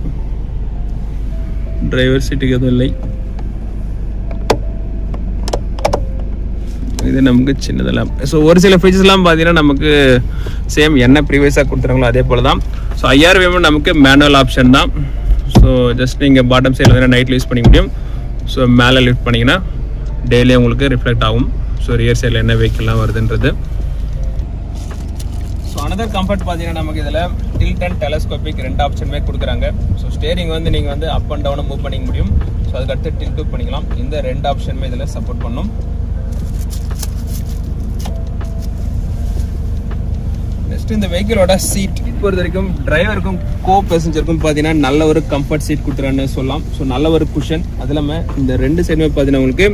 டிரைவர் சீட்டுக்கு எதுவும் இல்லை. இது நமக்கு சின்னதெல்லாம். ஸோ ஒரு சில ஃபீச்சர்ஸ்லாம் பார்த்தீங்கன்னா நமக்கு சேம் என்ன ப்ரீவியஸாக கொடுத்துறாங்களோ அதே போல் தான். ஸோ 5000 நமக்கு மேனுவல் ஆப்ஷன் தான். ஸோ ஜஸ்ட் நீங்கள் பாட்டம் சைடில் வந்து நைட்டில் யூஸ் பண்ணிக்க முடியும். ஸோ மேலே லிஃப்ட் பண்ணிங்கன்னா டெய்லி உங்களுக்கு ரிஃப்ளெக்ட் ஆகும். ஸோ ரியர் சைடில் என்ன வெஹிக்கிள்லாம் வருதுன்றது. ஸோ அனதர் கம்ஃபர்ட் பார்த்தீங்கன்னா நமக்கு இதில் டில்ட் அண்ட் டெலஸ்கோபிக் 2 ஆப்ஷனுமே கொடுக்குறாங்க. ஸோ ஸ்டேரிங் வந்து நீங்கள் வந்து அப் அண்ட் டவுனை மூவ் பண்ணிக்க முடியும். ஸோ அதுக்கடுத்து டில்ட் பண்ணிக்கலாம். இந்த 2 ஆப்ஷனுமே இதில் சப்போர்ட் பண்ணும். நெக்ஸ்ட் இந்த வெஹிக்கிளோட சீட் பொறுத்த வரைக்கும் டிரைவருக்கும் கோ பேசஞ்சருக்கும் பார்த்தீங்கன்னா நல்ல ஒரு கம்ஃபர்ட் சீட் கொடுத்துறான்னு சொல்லலாம். ஸோ நல்ல ஒரு குஷன், அது இல்லாமல் இந்த 2 சைடுமே பார்த்தீங்கன்னா உங்களுக்கு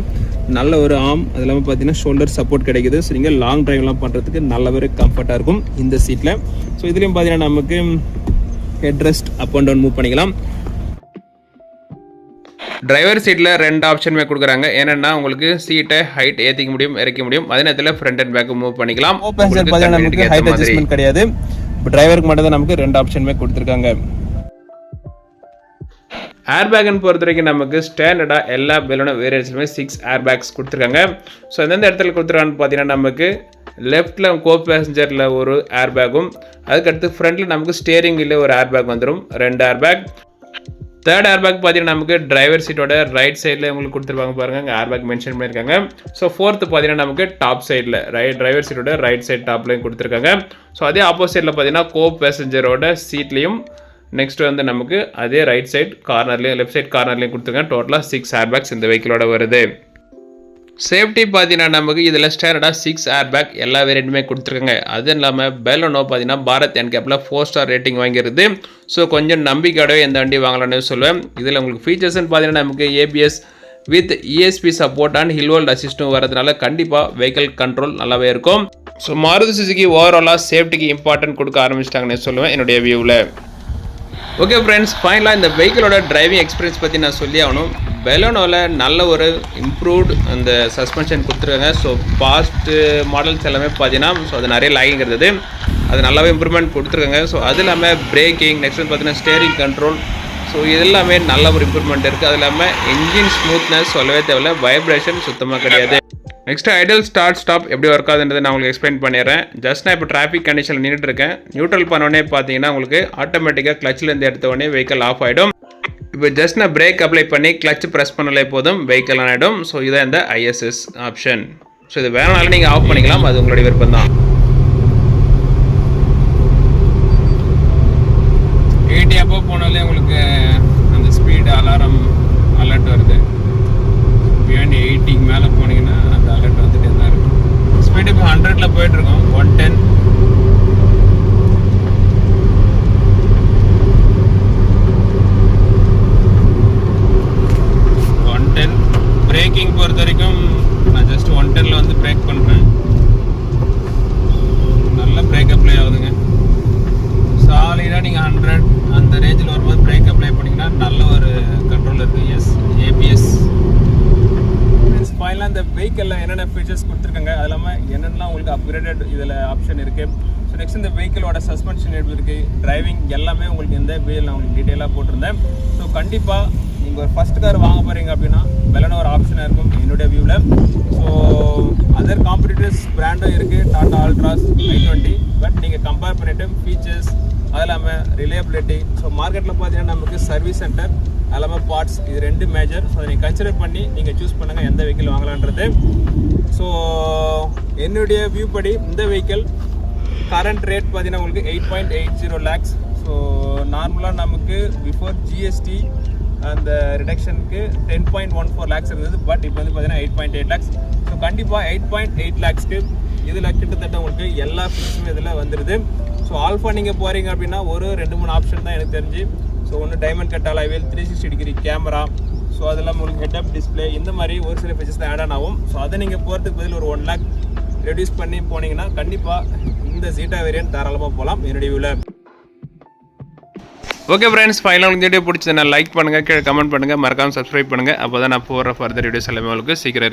நல்ல ஒரு ஆர்ம், அது இல்லாமல் பார்த்தீங்கன்னா ஷோல்டர் சப்போர்ட் கிடைக்குது. ஸோ நீங்கள் லாங் டிரைவ்லாம் பண்ணுறதுக்கு நல்ல ஒரு கம்ஃபர்ட்டாக இருக்கும் இந்த சீட்டில். ஸோ இதுலேயும் பார்த்தீங்கன்னா நமக்கு head rest up and down move பண்ணிக்கலாம். டிரைவர் சீட்டில் 2 ஆப்ஷனுமே கொடுக்குறாங்க. என்னென்னா உங்களுக்கு சீட்டை ஹைட் ஏற்றிக்க முடியும், இறக்க முடியும். அதே நேரத்தில் ஃப்ரண்ட் அண்ட் பேக்கு மூவ் பண்ணிக்கலாம். நமக்கு ஹைட் அட்ஜஸ்ட்மெண்ட் கிடையாது. இப்போ டிரைவருக்கு மட்டும் தான் நமக்கு 2 ஆப்ஷனுமே கொடுத்துருக்காங்க. ஏர் பேக்னு பொறுத்த வரைக்கும் நமக்கு ஸ்டாண்டர்டாக எல்லா பெலூன வேரியன்ட்ஸ்லுமே 6 ஏர் பேக்ஸ் கொடுத்துருக்காங்க. ஸோ எந்தெந்த இடத்துல கொடுத்துருக்கான்னு பார்த்தீங்கன்னா நமக்கு லெஃப்ட்டில் கோ பேசஞ்சரில் ஒரு ஏர் பேக்கும், அதுக்கடுத்து ஃப்ரண்ட்டில் நமக்கு ஸ்டேரிங்கில் ஒரு ஏர் பேக் வந்துடும், 2 air bag. Third air bag பார்த்தீங்கன்னா நமக்கு டிரைவர் சீட்டோட ரைட் சைடில் உங்களுக்கு கொடுத்துருப்பாங்க பாருங்கள், அங்கே ஏர் பேக் மென்ஷன் பண்ணியிருக்காங்க. ஸோ ஃபோர்த்து பார்த்தீங்கன்னா நமக்கு டாப் சைடில் டிரைவர் சீட்டோட ரைட் சைட் டாப்லையும் கொடுத்துருக்காங்க. ஸோ அதே ஆப்போசிட்டில் பார்த்தீங்கன்னா கோ பேசஞ்சரோட சீட்லேயும் நெக்ஸ்ட் வந்து நமக்கு அதே ரைட் சைட் கார்னர்லேயும் லெஃப்ட் சைட் கார்னர்லேயும் கொடுத்துருக்காங்க. டோட்டலாக 6 ஏர் பேக்ஸ் இந்த வெஹிக்கிளோட வருது. சேஃப்டி பார்த்தீங்கன்னா நமக்கு இதில் ஸ்டாண்டர்டாக 6 ஏர் பேக் எல்லா வேரியண்ட்டுமே கொடுத்துருக்காங்க. அதுவும் இல்லாமல் பெலனோ பார்த்தீங்கன்னா பாரத் என்கேப்பில் 4 ஸ்டார் ரேட்டிங் வாங்கிடுது. ஸோ கொஞ்சம் நம்பிக்கையோட எந்த வண்டி வாங்கலாம்னு சொல்லுவேன். இதில் உங்களுக்கு ஃபீச்சர்ஸ்ன்னு பார்த்தீங்கன்னா நமக்கு ABS with ESP support and hill hold அசிஸ்டும் வரதுனால கண்டிப்பாக வெஹிக்கிள் கண்ட்ரோல் நல்லாவே இருக்கும். ஸோ மாருதி சுசுகி ஓவராலாக சேஃப்டிக்கு இம்பார்ட்டன்ட் கொடுக்க ஆரம்பிச்சிட்டாங்கன்னு சொல்லுவேன் என்னுடைய வியூவில். ஓகே ஃப்ரெண்ட்ஸ், ஃபைனலாக இந்த வெஹிக்கிளோட டிரைவிங் எக்ஸ்பீரியன்ஸ் பற்றி நான் சொல்லி ஆகணும். பெலனோவில் நல்ல ஒரு இம்ப்ரூவ்டு அந்த சஸ்பென்ஷன் கொடுத்துருக்காங்க. ஸோ பாஸ்ட் மாடல்ஸ் எல்லாமே பார்த்தீங்கன்னா ஸோ அது நிறைய லாகிங் இருந்தது, அது நல்லாவே இம்ப்ரூவ்மெண்ட் கொடுத்துருக்காங்க. ஸோ அது இல்லாமல் பிரேக்கிங், நெக்ஸ்ட் வந்து பார்த்தீங்கன்னா ஸ்டேரிங் கண்ட்ரோல், ஸோ இது எல்லாமே நல்ல ஒரு இம்ப்ரூவ்மெண்ட் இருக்குது. அது இல்லாமல் இன்ஜின் ஸ்மூத்னஸ் சொல்லவே தேவையில்ல, வைப்ரேஷன் சுத்தமாக கிடையாது. நெக்ஸ்ட் ஐடல் ஸ்டார்ட் ஸ்டாப் எப்படி ஒர்க் ஆகுதுன்றதை நான் உங்களுக்கு எக்ஸ்பிளைன் பண்ணிடுறேன். ஜஸ்ட் நான் இப்போ டிராஃபிக் கண்டிஷனில் நின்றுட்டு இருக்கேன். நியூட்ரல் பண்ணோடனே பார்த்தீங்கன்னா உங்களுக்கு ஆட்டோமேட்டிக்காக கிளச்சிலேருந்து எடுத்த உடனே வெஹிக்கிள் ஆஃப் ஆகிடும். இப்போ ஜஸ்ட் நான் பிரேக் அப்ளை பண்ணி கிளச் ப்ரெஸ் பண்ணலே போதும், வெஹிக்கிள் ஆன் ஆகிடும். ஸோ இதான் இந்த ஐஎஸ்எஸ் ஆப்ஷன். ஸோ இது வேணாலும் நீங்கள் ஆஃப் பண்ணிக்கலாம், அது உங்களுடைய விருப்பம் தான். 80 அப்போ போனாலே உங்களுக்கு அந்த ஸ்பீடு அலாரம் அலர்ட் வருது. பியாண்ட் 80க்கு மேலே போனீங்கன்னா அந்த அலர்ட் வந்துட்டே தான் இருக்கும். ஸ்பீடு இப்போ 100ல் போயிட்டுருக்கோம், 110. பிரேக்கிங் பொறுத்த வரைக்கும் நான் ஜஸ்ட் 110ல் வந்து பிரேக் பண்ணுறேன். நல்ல பிரேக் அப்ளை ஆகுதுங்க. சாலிடாக நீங்கள் 100 அந்த ரேஞ்சில் வரும்போது பிரேக் அப்ளை இல்லாமல் என்னென்னலாம் உங்களுக்கு அப்கிரேடட் இதில் ஆப்ஷன் இருக்குது. ஸோ நெக்ஸ்ட் இந்த வெஹிக்கிளோட சஸ்பென்ஷன் எப்படி இருக்குது, டிரைவிங் எல்லாமே உங்களுக்கு இந்த வீடியோவில் நான் உங்களுக்கு டீட்டெயிலாக போட்டிருந்தேன். ஸோ கண்டிப்பாக நீங்கள் ஒரு ஃபஸ்ட் கார் வாங்க போகிறீங்க அப்படின்னா பெலனோ ஒரு ஆப்ஷனாக இருக்கும் என்னுடைய வியூவில். ஸோ அதர் காம்படிட்டர்ஸ் பிராண்டும் இருக்குது, டாடா அல்ட்ராஸ், i20. பட் நீங்கள் கம்பேர் பண்ணிவிட்டு ஃபீச்சர்ஸ் அது இல்லாமல் ரிலையபிலிட்டி, ஸோ மார்க்கெட்டில் பார்த்தீங்கன்னா நமக்கு சர்வீஸ் சென்டர் அது இல்லாமல் பார்ட்ஸ், இது 2 மேஜர். ஸோ அதை நீங்கள் கன்சிடர் பண்ணி நீங்கள் சூஸ் பண்ணுங்கள் எந்த வெஹிக்கிள் வாங்கலான்றது. ஸோ என்னுடைய வியூ படி இந்த வெஹிக்கிள் கரண்ட் ரேட் பார்த்தீங்கன்னா உங்களுக்கு 8.80 lakhs. ஸோ நார்மலாக நமக்கு பிஃபோர் ஜிஎஸ்டி அந்த ரிடக்ஷனுக்கு 10.14 lakhs இருந்தது. பட் இப்போ வந்து பார்த்தீங்கன்னா 8.8 lakhs. ஸோ கண்டிப்பாக 8.8 lakhsக்கு இதில் கிட்டத்தட்ட உங்களுக்கு எல்லா ஃபீச்சரும் இதில் வந்துடுது. ஸோ ஆல்ஃபா நீங்கள் போகிறீங்க அப்படின்னா ஒரு 2-3 ஆப்ஷன் தான் எனக்கு தெரிஞ்சு. ஸோ ஒன்று டைமண்ட் கட் அலாய்வில் 360 டிகிரி கேமரா, ஸோ அதெல்லாம் உங்களுக்கு ஹெட்அப் டிஸ்பிளே, இந்த மாதிரி ஒரு சில ஃபீச்சர்ஸ் தான் ஆட் ஆன் ஆகும். ஸோ அதை நீங்கள் போகிறதுக்கு பதில் ஒரு 1 lakh ரெடியூஸ் பண்ணி போனீங்கன்னா கண்டிப்பாக இந்த ஜீட்டா வேரியன்ட் தாராளமாக போகலாம் என்னுடைய வியூவில். ஓகே ஃப்ரெண்ட்ஸ், ஃபைனல் இந்த வீடியோ பிடிச்சதுன்னா லைக் பண்ணுங்கள், கீழே கமெண்ட் பண்ணுங்கள், மறக்காமல் சப்ஸ்கிரைப் பண்ணுங்கள். அப்போ தான் நான் போடுற ஃபர்தர் வீடியோஸ் எல்லாமே உங்களுக்கு சீக்கிரம்